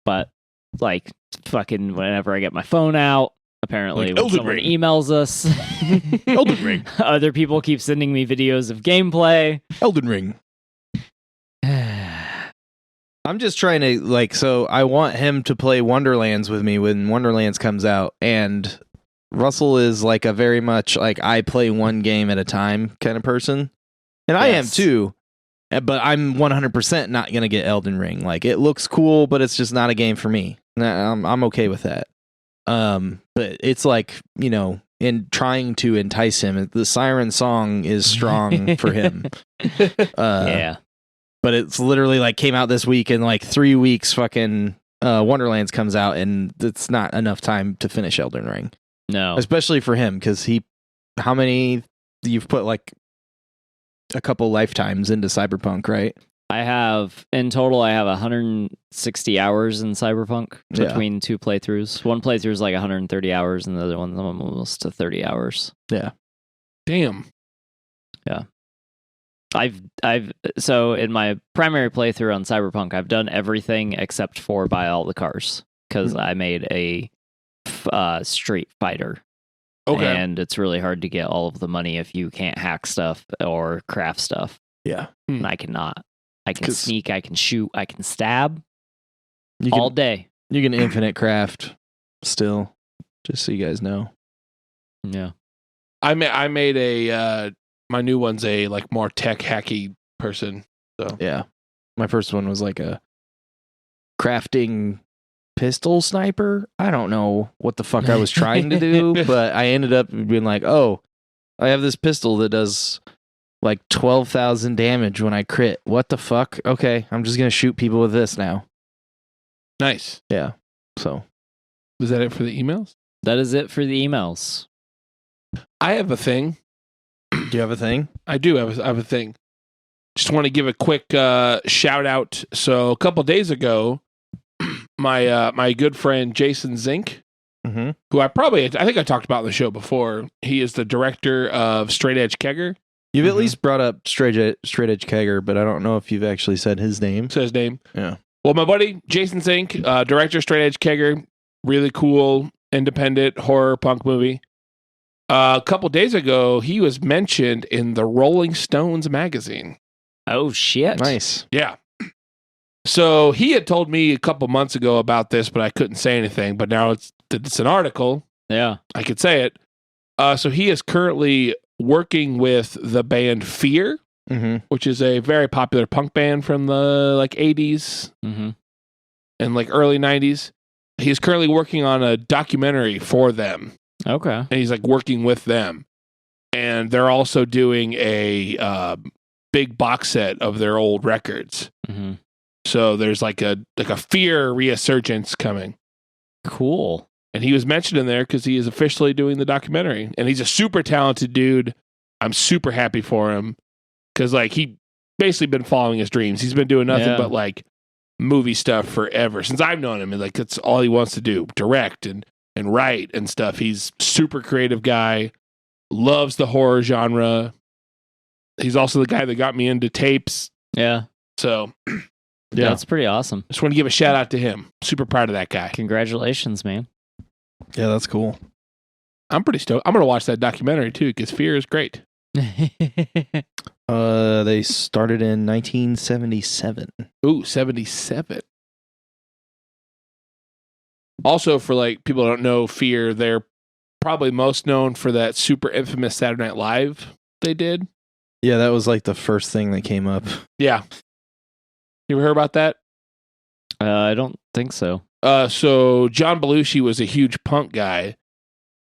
But, like, fucking whenever I get my phone out, apparently Like when Elden someone Ring. emails us, Elden Ring. other people keep sending me videos of gameplay. Elden Ring. I'm just trying to, like, so I want him to play Wonderlands with me when Wonderlands comes out, and Russell is like a very much like I play one game at a time kind of person. And I am Yes. too. But I'm 100% not going to get Elden Ring. Like, it looks cool, but it's just not a game for me. I'm okay with that. But it's like, you know, in trying to entice him, the Siren song is strong for him. Yeah. But it's literally like came out this week, and like 3 weeks fucking Wonderlands comes out, and it's not enough time to finish Elden Ring. No. Especially for him, because how many you've put like a couple lifetimes into Cyberpunk, right? In total, I have 160 hours in Cyberpunk Yeah. between two playthroughs. One playthrough is like 130 hours, and the other one's almost to 30 hours. Yeah. Damn. So in my primary playthrough on Cyberpunk, I've done everything except for buy all the cars because I made a Street Fighter. Okay. And it's really hard to get all of the money if you can't hack stuff or craft stuff. Yeah. And I cannot. I can 'Cause- sneak, I can shoot, I can stab You all can, day. you can infinite craft still, just so you guys know. Yeah. I made a my new one's a like more tech hacky person. So Yeah. My first one was like a crafting pistol sniper. I don't know what the fuck I was trying to do, but I ended up being like, oh, I have this pistol that does like 12,000 damage when I crit. What the fuck? Okay, I'm just going to shoot people with this now. nice. Yeah. So, Was that it for the emails? That is it for the emails. I have a thing. do you have a thing? I do have a thing. Just want to give a quick shout out. So a couple days ago, my good friend Jason Zink, Mm-hmm. who I think I talked about on the show before. He is the director of Straight Edge Kegger. You've at Mhm. least brought up Straight Edge Kegger, but I don't know if you've actually said his name. Says his name. Yeah. Well, my buddy Jason Zink, director of Straight Edge Kegger, really cool independent horror punk movie. A couple days ago, he was mentioned in the Rolling Stones magazine. Oh, shit. Nice. Yeah. So he had told me a couple months ago about this, but I couldn't say anything. But now it's an article. Yeah. I could say it. So he is currently working with the band Fear, Mm-hmm. which is a very popular punk band from the like 80s Mm-hmm. and like early 90s. He's currently working on a documentary for them, Okay. and he's like working with them. and they're also doing a big box set of their old records. Mm-hmm. So there's like a Fear resurgence coming. Cool. And he was mentioned in there because he is officially doing the documentary. And he's a super talented dude. I'm super happy for him. Because, like, he basically been following his dreams. He's been doing nothing but, like, movie stuff forever. Since I've known him. And, like, that's all he wants to do. Direct and write and stuff. He's super creative guy. Loves the horror genre. He's also the guy that got me into tapes. Yeah. So, yeah. That's pretty awesome. Just want to give a shout out to him. Super proud of that guy. Congratulations, man. Yeah, that's cool. I'm pretty stoked. I'm going to watch that documentary too because Fear is great. They started in 1977. Ooh, 77. Also, for like people who don't know Fear, they're probably most known for that super infamous Saturday Night Live they did. Yeah, that was like the first thing that came up. Yeah. You ever heard about that? I don't think so. So John Belushi was a huge punk guy,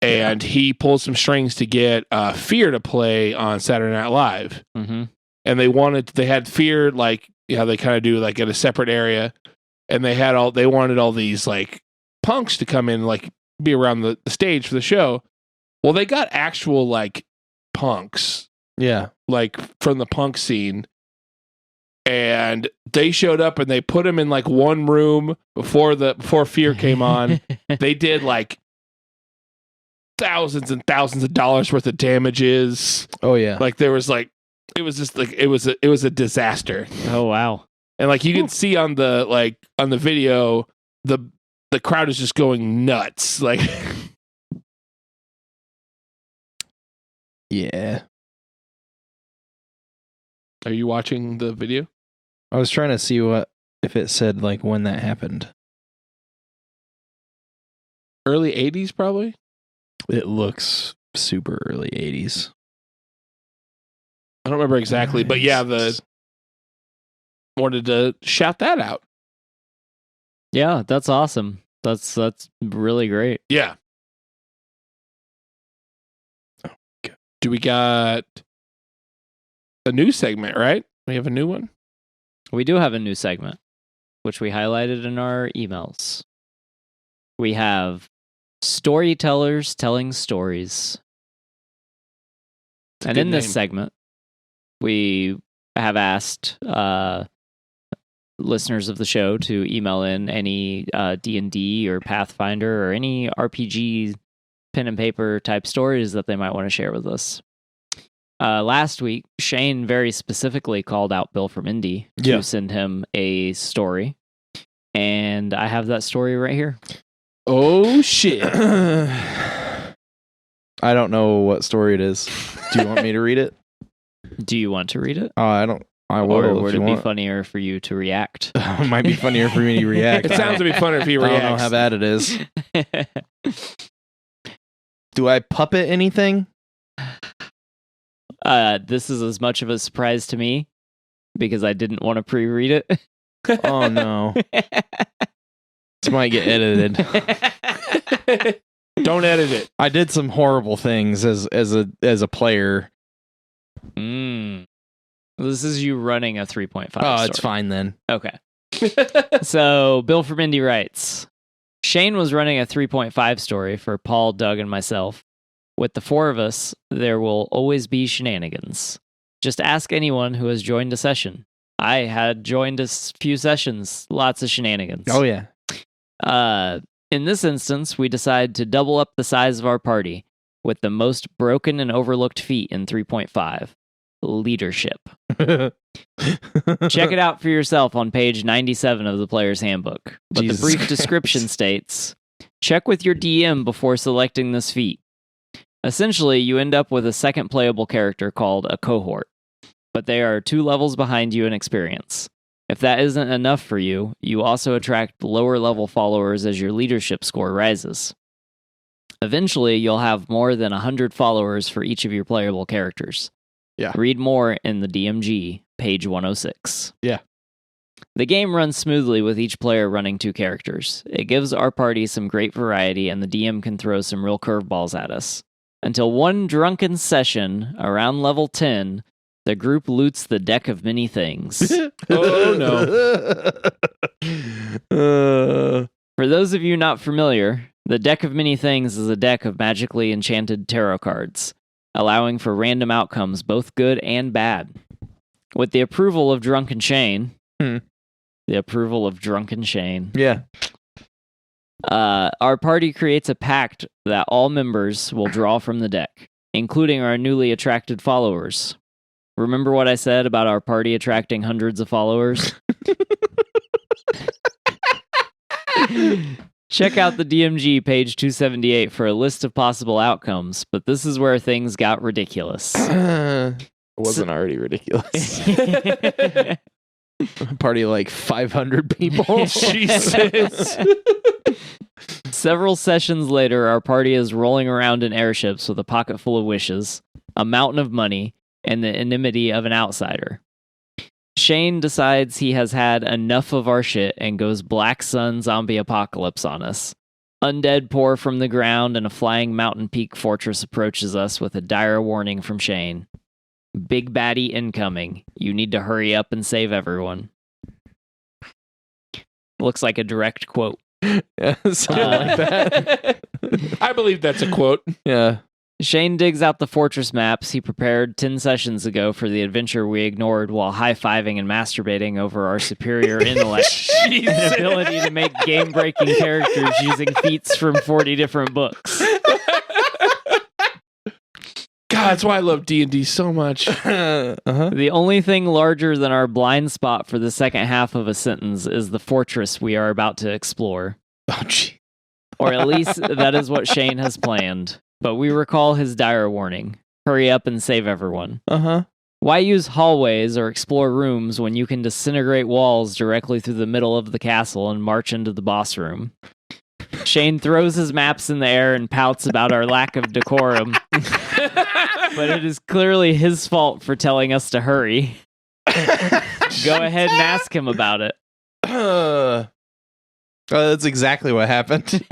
and he pulled some strings to get Fear to play on Saturday Night Live. Mm-hmm. And they had Fear, like, you know, they kind of do like in a separate area, and they wanted all these like punks to come in, like be around the stage for the show. Well, they got actual like punks, like from the punk scene. And they showed up and they put him in like one room before Fear came on. They did like thousands and thousands of dollars worth of damages. Oh yeah. Like there was like, it was just like, it was a disaster. Oh wow. And like you can see on the video, the crowd is just going nuts. Like, yeah. Are you watching the video? I was trying to see if it said like when that happened. Early 80s, probably? It looks super early 80s. I don't remember exactly, but yeah, wanted to shout that out. Yeah, that's awesome. That's really great. Yeah. Do we got a new segment, right? We have a new one? We do have a new segment, which we highlighted in our emails. We have storytellers telling stories. And in this segment, we have asked listeners of the show to email in any D&D or Pathfinder or any RPG pen and paper type stories that they might want to share with us. Last week, Shane very specifically called out Bill from Indy to send him a story. And I have that story right here. Oh, shit. I don't know what story it is. Do you want me to read it? Do you want to read it? I don't. I will. Or would it be funnier for you to react? It might be funnier for me to react. It sounds to be funnier if you react. I don't know how bad it is. Do I puppet anything? This is as much of a surprise to me because I didn't want to pre-read it. Oh no. This might get edited. Don't edit it. I did some horrible things as a player. This is you running a 3.5 Oh, it's fine then. Okay. So Bill from Indy writes, Shane was running a 3.5 story for Paul, Doug, and myself. With the four of us, there will always be shenanigans. Just ask anyone who has joined a session. I had joined a few sessions, lots of shenanigans. Oh, yeah. In this instance, we decide to double up the size of our party with the most broken and overlooked feat in 3.5, leadership. Check it out for yourself on page 97 of the player's handbook. But Jesus the brief Christ. description states, check with your DM before selecting this feat. Essentially, you end up with a second playable character called a cohort, but they are 2 levels behind you in experience. If that isn't enough for you, you also attract lower level followers as your leadership score rises. Eventually, you'll have more than 100 followers for each of your playable characters. Yeah. Read more in the DMG, page 106. Yeah. The game runs smoothly with each player running 2 characters. It gives our party some great variety, and the DM can throw some real curveballs at us. Until one drunken session around level 10, the group loots the deck of many things. Oh, no. For those of you not familiar, the deck of many things is a deck of magically enchanted tarot cards, allowing for random outcomes, both good and bad. With the approval of Drunken Shane, Yeah. Our party creates a pact that all members will draw from the deck, including our newly attracted followers. Remember what I said about our party attracting hundreds of followers? Check out the DMG page 278 for a list of possible outcomes, but this is where things got ridiculous. It wasn't already ridiculous. A party of like 500 people. Jesus. Several sessions later, our party is rolling around in airships with a pocket full of wishes, a mountain of money, and the enmity of an outsider. Shane decides he has had enough of our shit and goes Black Sun zombie apocalypse on us. Undead pour from the ground and a flying mountain peak fortress approaches us with a dire warning from Shane. Big baddie incoming. You need to hurry up and save everyone. Looks like a direct quote. Yeah, something like that. I believe that's a quote. Yeah. Shane digs out the fortress maps he prepared 10 sessions ago for the adventure we ignored while high-fiving and masturbating over our superior intellect and ability to make game-breaking characters using feats from 40 different books. God, that's why I love D&D so much. The only thing larger than our blind spot for the second half of a sentence is the fortress we are about to explore. Oh, gee. Or at least that is what Shane has planned. But we recall his dire warning. Hurry up and save everyone. Uh-huh. Why use hallways or explore rooms when you can disintegrate walls directly through the middle of the castle and march into the boss room? Shane throws his maps in the air and pouts about our lack of decorum. But it is clearly his fault for telling us to hurry. Go ahead and ask him about it. That's exactly what happened.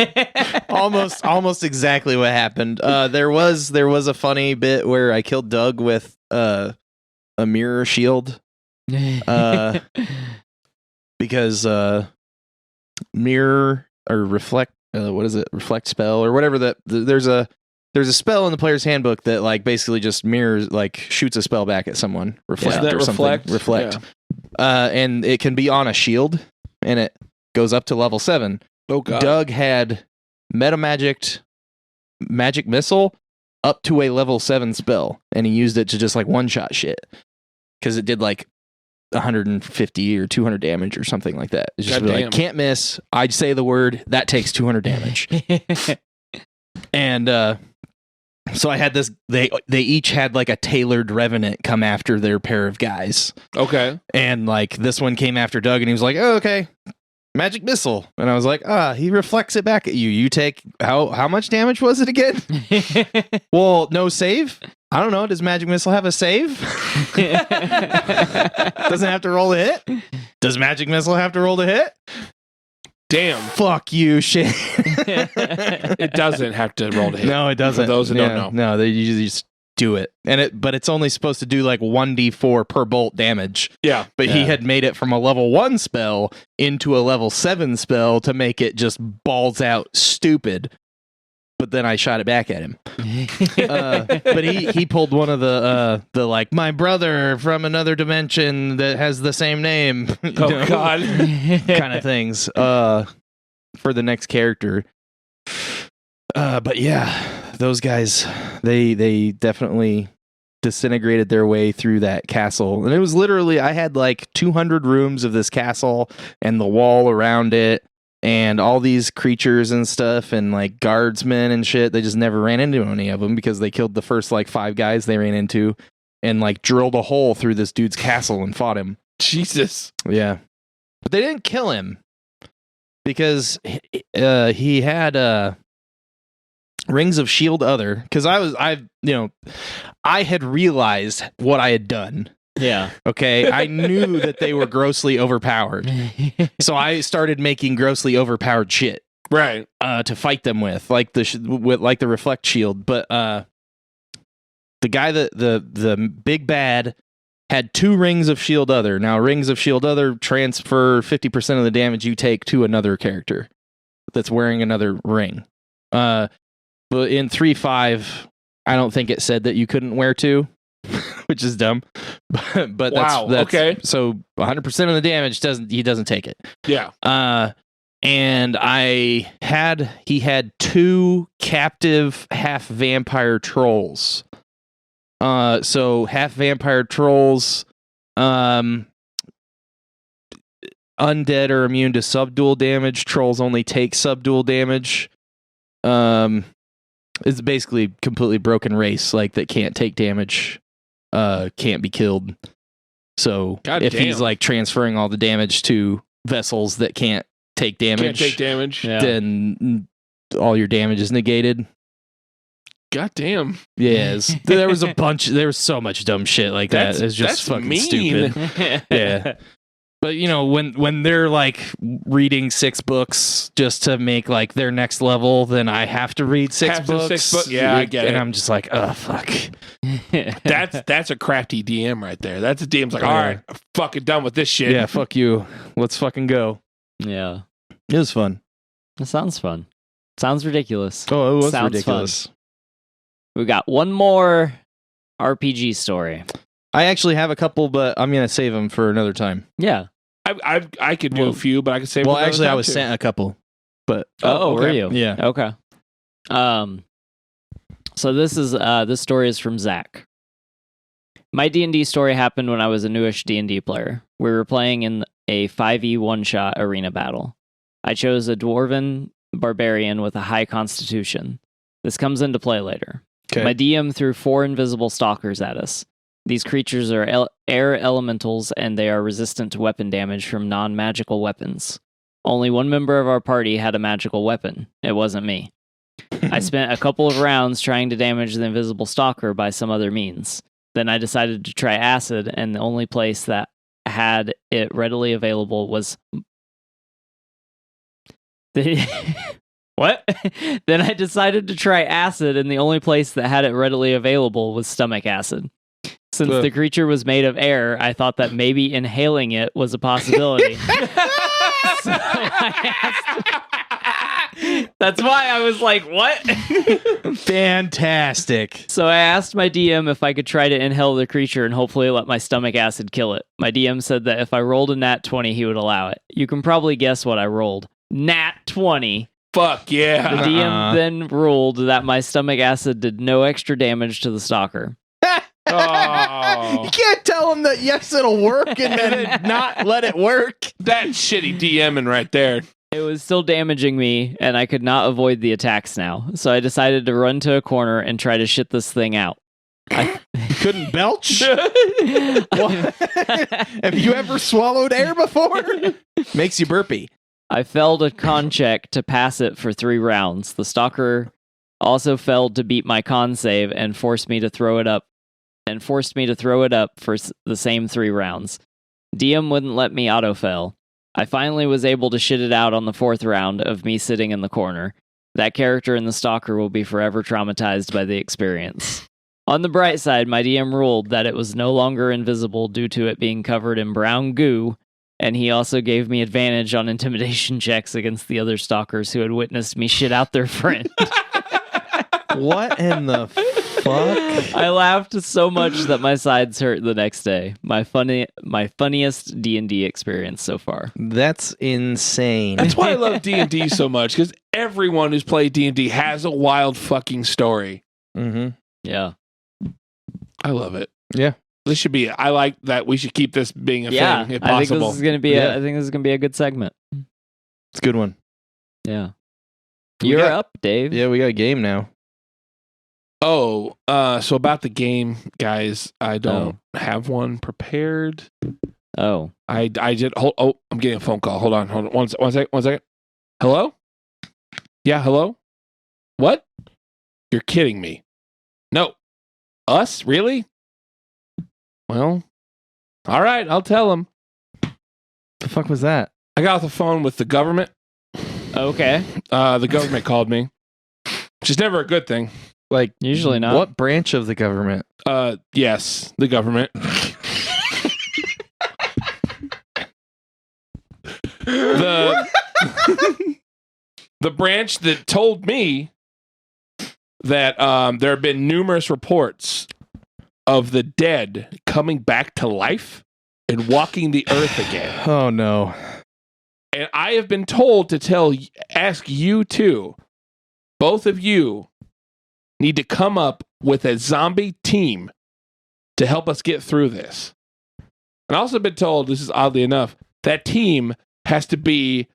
almost exactly what happened. There was a funny bit where I killed Doug with a mirror shield. Because mirror or reflect reflect spell or whatever that there's a spell in the player's handbook that like basically just mirrors, like shoots a spell back at someone. Reflect or something. Reflect. Yeah. And it can be on a shield and it goes up to level 7. Oh god. Doug had magic missile up to a level 7 spell, and he used it to just like one-shot shit because it did like 150 or 200 damage or something like that. It's just like, can't miss. I'd say the word, that takes 200 damage. And so I had this. They each had like a tailored revenant come after their pair of guys. Okay. And like this one came after Doug, and he was like, "Oh, okay, magic missile." And I was like, he reflects it back at you. You take how much damage was it again? Well, no save. I don't know. Does magic missile have a save? Doesn't have to roll a hit. Does magic missile have to roll to hit? Damn. Fuck you, shit. It doesn't have to roll to hit. No, it doesn't. For those who don't know. No, they usually just do it. But it's only supposed to do like 1d4 per bolt damage. Yeah. But he had made it from a level 1 spell into a level 7 spell to make it just balls out stupid. But then I shot it back at him. But he pulled one of the like, my brother from another dimension that has the same name. God. Kind of things for the next character. But yeah, those guys, they definitely disintegrated their way through that castle. And it was literally, I had like 200 rooms of this castle and the wall around it. And all these creatures and stuff and like guardsmen and shit, they just never ran into any of them because they killed the first like 5 guys they ran into and like drilled a hole through this dude's castle and fought him. Jesus. Yeah. But they didn't kill him because he had Rings of Shield Other, because I had realized what I had done. Yeah. Okay. I knew that they were grossly overpowered. So I started making grossly overpowered shit. Right. To fight them with, like the reflect shield. But the guy that the big bad had 2 rings of Shield Other. Now, rings of Shield Other transfer 50% of the damage you take to another character that's wearing another ring. But in 3.5, I don't think it said that you couldn't wear 2, which is dumb. But Wow, that's okay. So 100% of the damage he doesn't take it. Yeah. And he had 2 captive half vampire trolls. So half vampire trolls, undead are immune to subdual damage. Trolls only take subdual damage. It's basically completely broken race, like that can't take damage, can't be killed. So if he's like transferring all the damage to vessels that can't take damage, then all your damage is negated. God damn. Yes. There was so much dumb shit like that. It's just fucking mean. stupid. Yeah. But when they're like reading 6 books just to make like their next level, then I have to read 6 books. Yeah, I get it. And I'm just like, oh fuck. That's a crafty DM right there. That's a DM's like, all right, I'm fucking done with this shit. Yeah, fuck you. Let's fucking go. Yeah. It was fun. That sounds fun. Sounds ridiculous. Oh, it was Sounds ridiculous. Fun. We got one more RPG story. I actually have a couple, but I'm gonna save them for another time. Yeah. I could do a few, but I could save. Well, actually, I was sent a couple, but were you? Yeah. Okay. So this story is from Zach. My D&D story happened when I was a newish D&D player. We were playing in a 5e one-shot arena battle. I chose a dwarven barbarian with a high constitution. This comes into play later. Okay. My DM threw 4 invisible stalkers at us. These creatures are air elementals, and they are resistant to weapon damage from non-magical weapons. Only one member of our party had a magical weapon. It wasn't me. I spent a couple of rounds trying to damage the invisible stalker by some other means. Then I decided to try acid, and the only place that had it readily available was... What? Then I decided to try acid, and the only place that had it readily available was stomach acid. Since the creature was made of air, I thought that maybe inhaling it was a possibility. That's why I was like, what? Fantastic. So I asked my DM if I could try to inhale the creature and hopefully let my stomach acid kill it. My DM said that if I rolled a nat 20, he would allow it. You can probably guess what I rolled. Nat 20. Fuck yeah. The DM then ruled that my stomach acid did no extra damage to the stalker. Oh. You can't tell him that yes, it'll work and then not let it work. That's shitty DMing right there. It was still damaging me, and I could not avoid the attacks now. So I decided to run to a corner and try to shit this thing out. You couldn't belch? Have you ever swallowed air before? Makes you burpy. I failed a con check to pass it for 3 rounds. The stalker also failed to beat my con save and forced me to throw it up for the same 3 rounds. DM wouldn't let me auto-fail. I finally was able to shit it out on the 4th round of me sitting in the corner. That character and the stalker will be forever traumatized by the experience. On the bright side, my DM ruled that it was no longer invisible due to it being covered in brown goo, and he also gave me advantage on intimidation checks against the other stalkers who had witnessed me shit out their friend. What in the fuck? I laughed so much that my sides hurt the next day. My funniest D&D experience so far. That's insane. That's why I love D&D so much, because everyone who's played D&D has a wild fucking story. Mm-hmm. Yeah. I love it. Yeah. This should be, I like that we should keep this being a thing, if I think possible. this is going to be I think this is going to be a good segment. It's a good one. Yeah. We You're got- up, Dave. Yeah, we got a game now. Oh, so about the game, guys, I don't have one prepared. Oh. I did. I'm getting a phone call. Hold on. One second. Hello? Yeah, hello? What? You're kidding me. No. Us? Really? Well, all right, I'll tell him. The fuck was that? I got off the phone with the government. Okay. The government called me. Which is never a good thing. Like, Usually not. What branch of the government? Yes, the government. The branch that told me that there have been numerous reports of the dead coming back to life and walking the earth again. Oh no. And I have been told to ask you two, both of you need to come up with a zombie team to help us get through this. And I also been told, this is oddly enough, that team has to be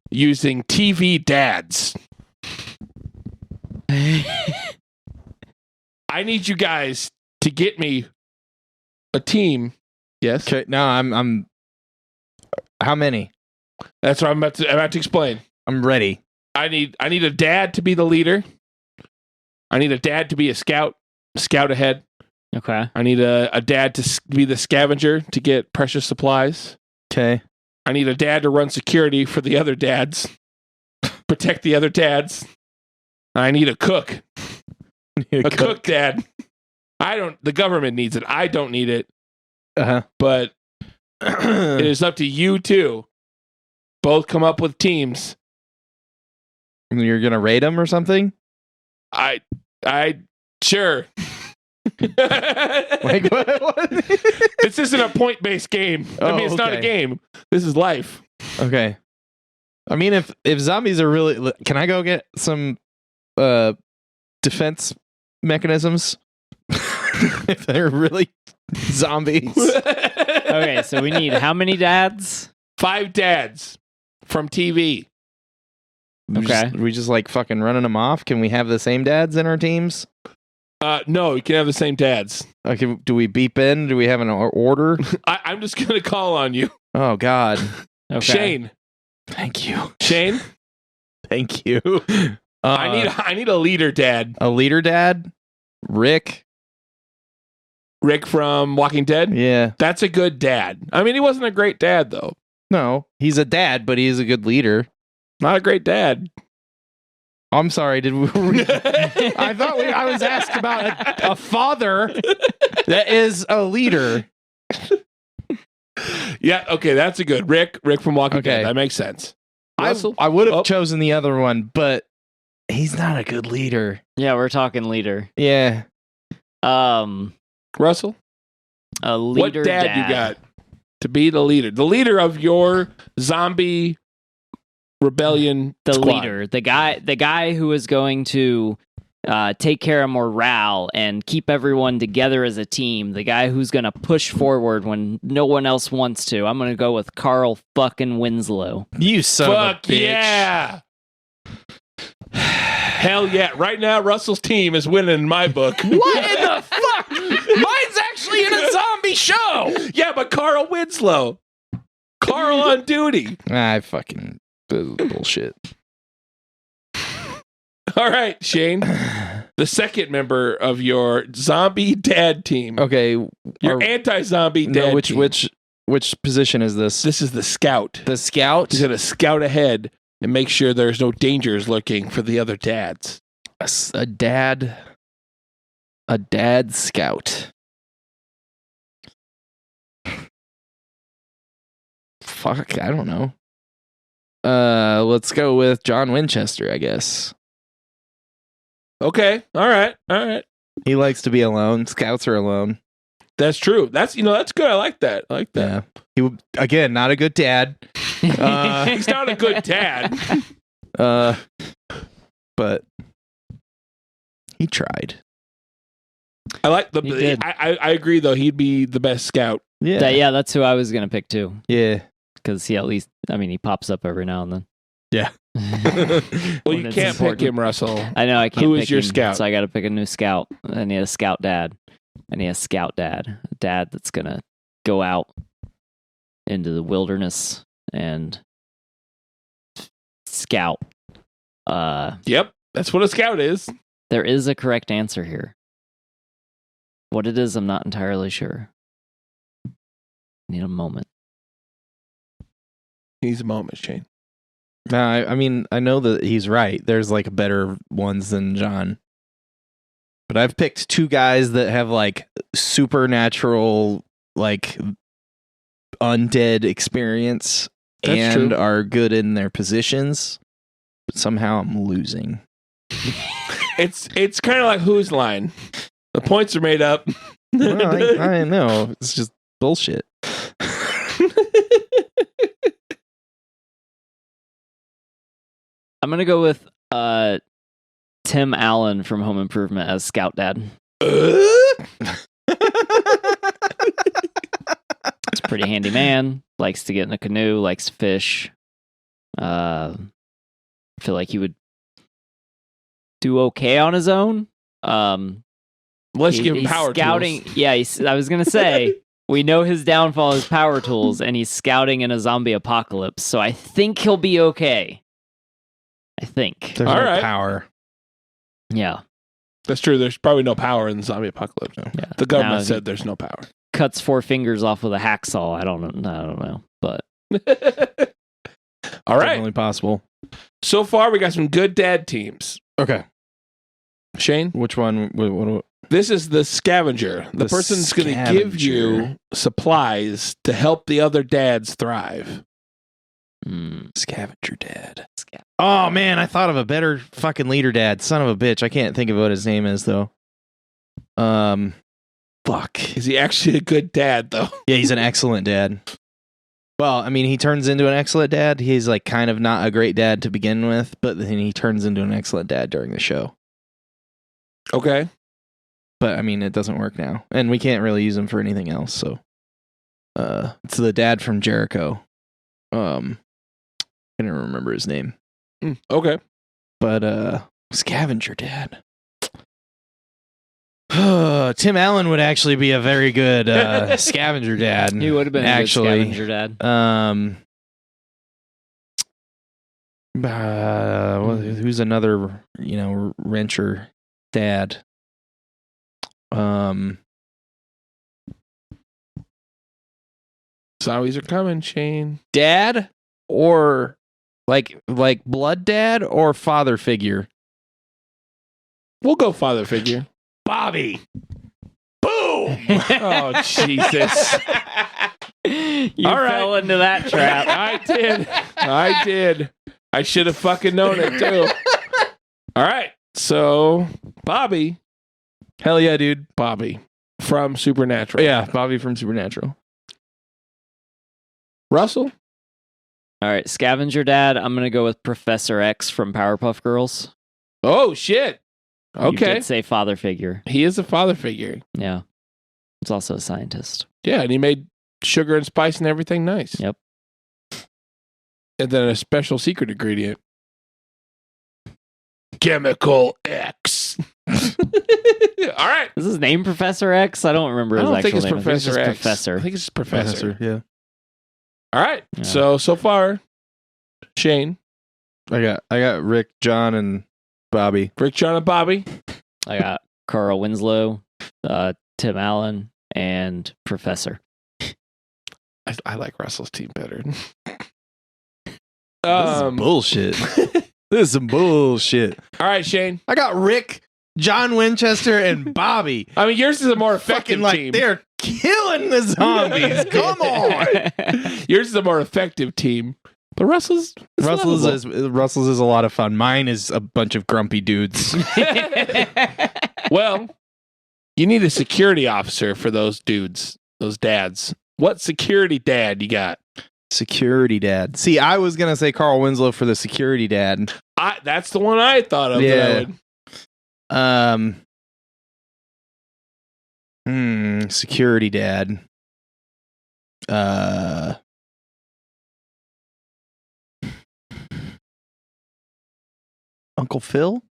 using TV dads. I need you guys to get me a team. Yes. Okay. No, I'm. How many? That's what I'm about to explain. I'm ready. I need a dad to be the leader. I need a dad to be a scout ahead. Okay. I need a dad to be the scavenger to get precious supplies. Okay. I need a dad to run security for the other dads, protect the other dads. I need a cook. A cook dad. The government needs it. I don't need it. Uh-huh. But it is up to you two. Both come up with teams. You're going to rate them or something? I sure. Like, what? This isn't a point-based game. I mean, it's not a game. This is life. Okay. I mean, if zombies are really... Can I go get some defense mechanisms? If they're really zombies. Okay, so we need how many dads? 5 dads from TV. We just like fucking running them off. Can we have the same dads in our teams? No, you can have the same dads. Okay, do we beep in? Do we have an order? I'm just going to call on you. Oh, God. Okay. Shane. Thank you. Shane? Thank you. I need a leader dad. A leader dad? Rick from Walking Dead? Yeah. That's a good dad. I mean, he wasn't a great dad, though. No, he's a dad, but he's a good leader. Not a great dad. I'm sorry, did we... I thought I was asked about a father that is a leader. Yeah, okay, that's a good. Rick from Walking Dead. That makes sense. Russell? I would have chosen the other one, but he's not a good leader. Yeah, we're talking leader. Yeah. Russell? A leader what dad you got to be the leader? The leader of your zombie rebellion squad. Leader. The guy who is going to take care of morale and keep everyone together as a team. The guy who's going to push forward when no one else wants to. I'm going to go with Carl fucking Winslow. You son of a bitch. Yeah. Hell yeah. Right now, Russell's team is winning in my book. What in the fuck? Mine's actually in a zombie show. Yeah, but Carl Winslow. Carl on duty. I fucking bullshit. All right, Shane. The second member of your zombie dad team. Okay. Your anti-zombie dad team. Which position is this? This is the scout. The scout? He's going to scout ahead and make sure there's no dangers lurking for the other dads. A dad scout. Fuck, I don't know. Let's go with John Winchester, I guess. Okay. All right. He likes to be alone. Scouts are alone. That's true. That's good. I like that. Yeah. He would, again, not a good dad. He's not a good dad. But he tried. I like I agree though. He'd be the best scout. Yeah, that's who I was gonna pick too. Yeah, because he at least, I mean, he pops up every now and then. Yeah. Well, you can't pick him, Russell. I know I can't. Who pick is your him, scout? So I got to pick a new scout. I need a scout dad. I need a scout dad. A dad that's gonna go out into the wilderness and scout. Yep, that's what a scout is. There is a correct answer here. What it is, I'm not entirely sure. Need a moment. Needs a moment, Shane. No, I mean, I know that he's right. There's like better ones than John. But I've picked two guys that have like supernatural, like undead experience That's and true. are good in their positions. But somehow I'm losing. It's kind of like Who's Line. The points are made up. Well, I know. It's just bullshit. I'm gonna go with Tim Allen from Home Improvement as Scout Dad. He's a pretty handy man. Likes to get in a canoe. Likes to fish. I feel like he would do okay on his own. Unless you give him he's power scouting. tools. Yeah, I was gonna say we know his downfall is power tools, and he's scouting in a zombie apocalypse. So I think he'll be okay. I think. There's All no right. power. Yeah. That's true. There's probably no power in the zombie apocalypse. Yeah. The government Now, said there's no power. Cuts 4 fingers off with a hacksaw. I don't know. But All right. Definitely possible. So far, we got some good dad teams. Okay. Shane, Which one? What this is the scavenger. The The person's going to give you scavenger. supplies to help the other dads thrive. Scavenger Dad. Oh man, I thought of a better fucking leader dad. Son of a bitch. I can't think of what his name is though. Fuck. Is he actually a good dad, though? Yeah, he's an excellent dad. Well, I mean, he turns into an excellent dad. He's like kind of not a great dad to begin with, but then he turns into an excellent dad during the show. Okay. But I mean, it doesn't work now, and we can't really use him for anything else. So, it's the dad from Jericho. I don't remember his name, Okay. but Scavenger Dad. Tim Allen would actually be a very good Scavenger Dad. he would have been actually a good scavenger dad. Who's another wrencher dad? Zombies are coming, Shane. Dad or like blood dad or father figure? We'll go father figure. Bobby. Boom! Oh, Jesus. You All right. fell into that trap. I did. I should have fucking known it, too. All right. So, Bobby. Hell yeah, dude. Bobby from Supernatural. Yeah, Bobby from Supernatural. Russell? All right, scavenger dad. I'm gonna go with Professor X from Powerpuff Girls. Oh, shit. You Okay. did say father figure. He is a father figure. Yeah, he's also a scientist. Yeah, and he made sugar and spice and everything nice. Yep. And then a special secret ingredient. Chemical X. All right. Is his name Professor X? I don't remember I his don't actual think it's name. Professor I think X. it's just Professor. I think it's just Professor. Yeah. All right. Yeah. So far, Shane, I got Rick, John, and Bobby. Rick, John, and Bobby. I got Carl Winslow, Tim Allen, and Professor. I like Russell's team better. This is bullshit. This is some bullshit. All right, Shane. I got Rick, John Winchester, and Bobby. I mean, yours is a more effective Fucking like team. they're killing the zombies. Come on. Yours is a more effective team. But Russell's Russell's lovable. is a lot of fun. Mine is a bunch of grumpy dudes. Well, you need a security officer for those dudes, those dads. What security dad you got? Security dad. See, I was gonna say Carl Winslow for the security dad. That's the one I thought of. Yeah. That I would. Security dad. Uncle Phil?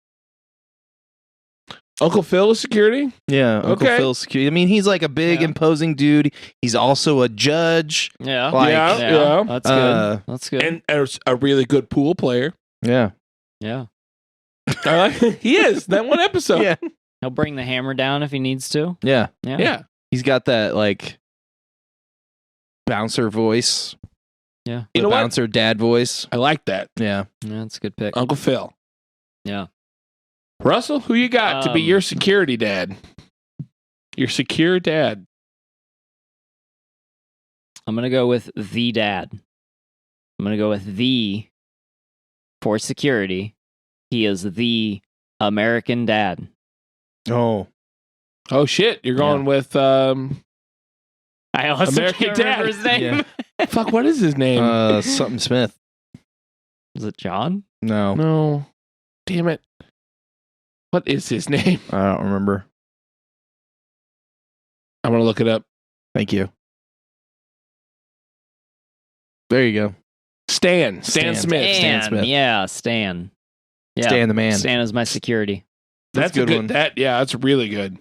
Uncle Phil is security? Yeah, Uncle Okay. Phil's security. I mean, he's like a big, Yeah. imposing dude. He's also a judge. Yeah. Like, Yeah. That's good. That's good. And a really good pool player. Yeah. yeah. I like he is. That one episode. Yeah. He'll bring the hammer down if he needs to. Yeah. Yeah. Yeah. He's got that like bouncer voice. Yeah. You The know what? bouncer dad voice. I like that. Yeah. Yeah, that's a good pick. Uncle Phil. Yeah. Russell, who you got to be your security dad? Your secure dad. I'm going to go with the dad. I'm going to go with the for security. He is the American dad. Oh. Oh, shit. You're going with I also American can't remember Dad. his name. Yeah. fuck, what is his name? Something Smith. Is it John? No. No. Damn it. What is his name? I don't remember. I'm going to look it up. Thank you. There you go. Stan Stan. Smith. Stan Smith. Yeah, Stan. Yeah. Stan the man. Stan is my security. That's a a good good one. that's really good.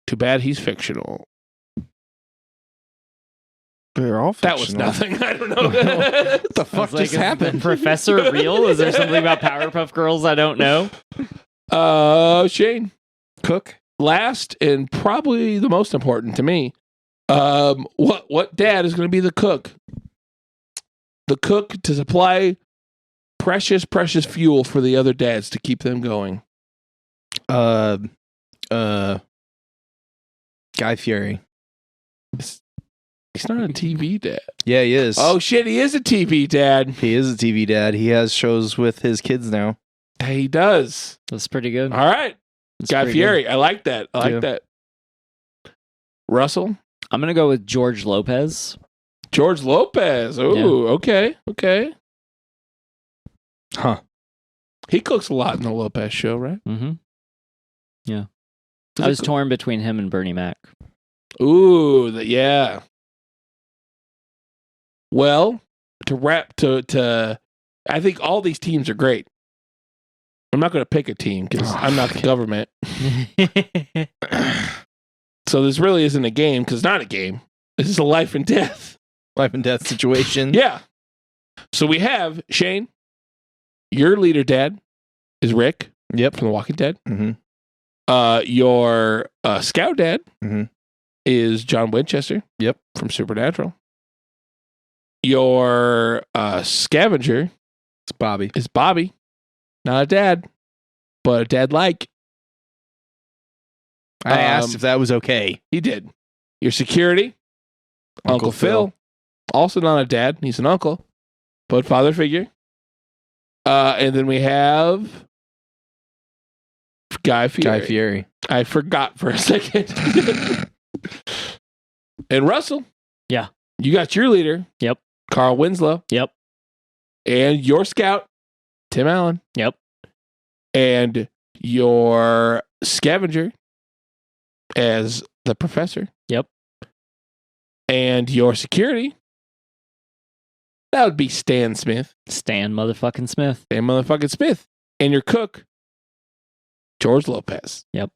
Too bad he's fictional. They're all That was fictional. nothing. I don't know. What the I fuck was like, just is happened? the Professor real? Is there something about Powerpuff Girls I don't know? Shane, Cook? last and probably the most important to me. What dad is going to be the cook? The cook to supply precious fuel for the other dads to keep them going. Guy Fieri. He's not a TV dad. Yeah, he is. Oh shit, he is a TV dad. He is a TV dad. He has shows with his kids now. He does. That's pretty good. All right. That's Guy pretty Fieri. I like that. I like Yeah. that. Russell? good. I'm going to go with George Lopez. George Lopez. Ooh, okay. Huh. He cooks a lot in the Lopez show, right? Mm-hmm. Yeah. Does I he was cook- torn between him and Bernie Mac. Ooh, yeah. Well, to wrap to I think all these teams are great. I'm not going to pick a team because Oh, I'm not the government. So this really isn't a game because it's not a game. This is a life and death. Life and death situation. Yeah. So we have Shane. Your leader dad is Rick Yep. from The Walking Dead. Mm-hmm. Your scout dad Mhm. is John Winchester. Yep. From Supernatural. Your scavenger It's Bobby. is Bobby. Not a dad, but a dad like. I asked if that was okay. He did. Your security, Uncle Phil. Also not a dad. He's an uncle, but father figure. And then we have Guy Fieri. Guy Fieri. I forgot for a second. And Russell. Yeah. You got your leader. Yep. Carl Winslow. Yep. And your scout, Tim Allen. Yep. And your scavenger as the professor. Yep. And your security, that would be Stan Smith. Stan motherfucking Smith. Stan motherfucking Smith. And your cook, George Lopez. Yep.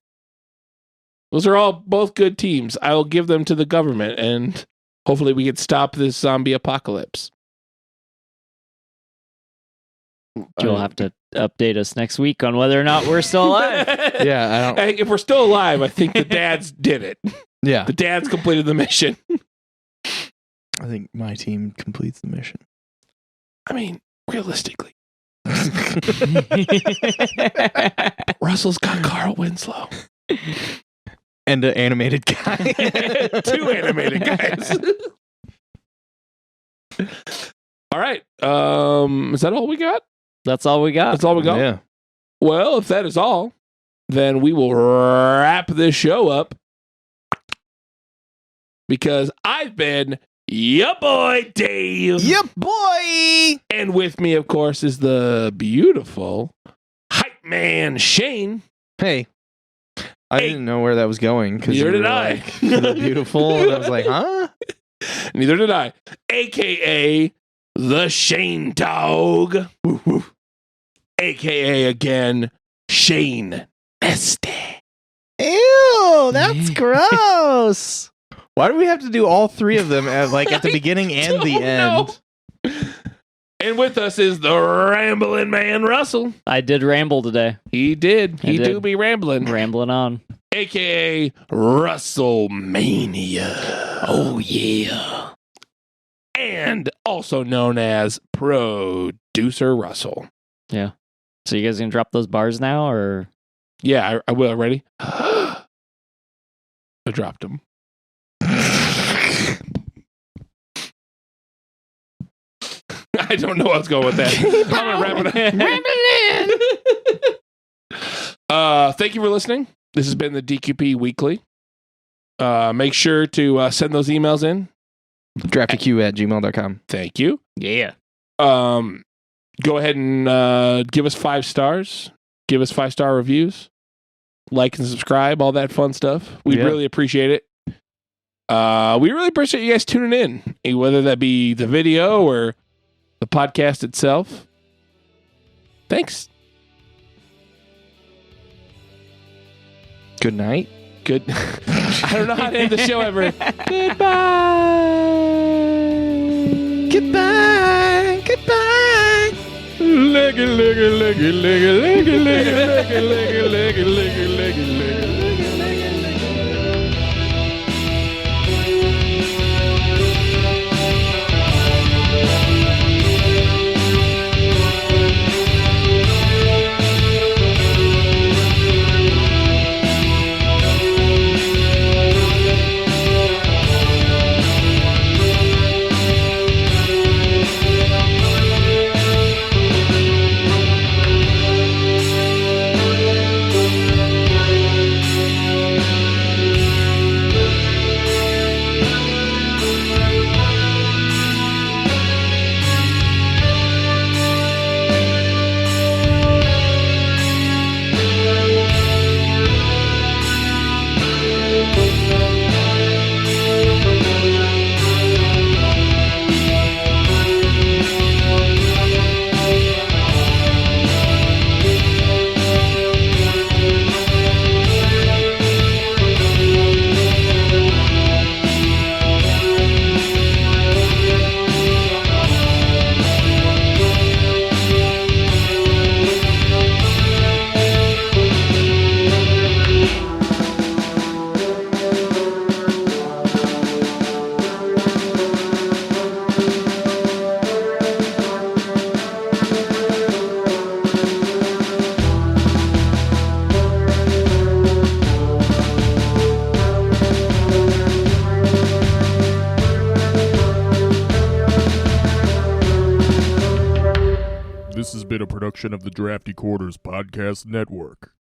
Those are all both good teams. I will give them to the government, and hopefully we can stop this zombie apocalypse. You'll have to update us next week on whether or not we're still alive. Yeah, I don't. Hey, if we're still alive, I think the dads did it. Yeah, The dads completed the mission. I think my team completes the mission. I mean, realistically, Russell's got Carl Winslow. And an animated guy. Two animated guys. All right. Is that all we got? That's all we got. That's all we got? Yeah. Well, if that is all, then we will wrap this show up. Because I've been ya boy Dave. Yep, boy. And with me, of course, is the beautiful hype man Shane. Hey, I Hey. didn't know where that was going. Neither did I. Like, beautiful. And I was like, huh? Neither did I. AKA the Shane Dog. Woo, woo. AKA again, Shane Nasty. Ew, that's gross. Why do we have to do all three of them at the beginning and the end? And with us is the rambling man, Russell. I did ramble today. He did. I He did. do be rambling. Rambling on. AKA Russellmania. Oh, yeah. And also known as Producer Russell. So you guys gonna drop those bars now, or Yeah, I will. Ready? I dropped him. I don't know where I was going with that. I'm gonna wrap it. Thank you for listening. This has been the DQP Weekly. Make sure to send those emails in. DraftyQ@gmail.com. Thank you. Yeah. Go ahead and give us 5 stars. Give us 5-star reviews. Like and subscribe, all that fun stuff. We really appreciate it. We really appreciate you guys tuning in, whether that be the video or the podcast itself. Thanks. Good night. Good. I don't know how to end the show ever. Goodbye. Goodbye. Goodbye. Leggy, leggy, leggy, leggy, leggy, leggy, leggy, leggy, leggy, leggy, leggy, leggy. This has been a production of the Drafty Quarters Podcast Network.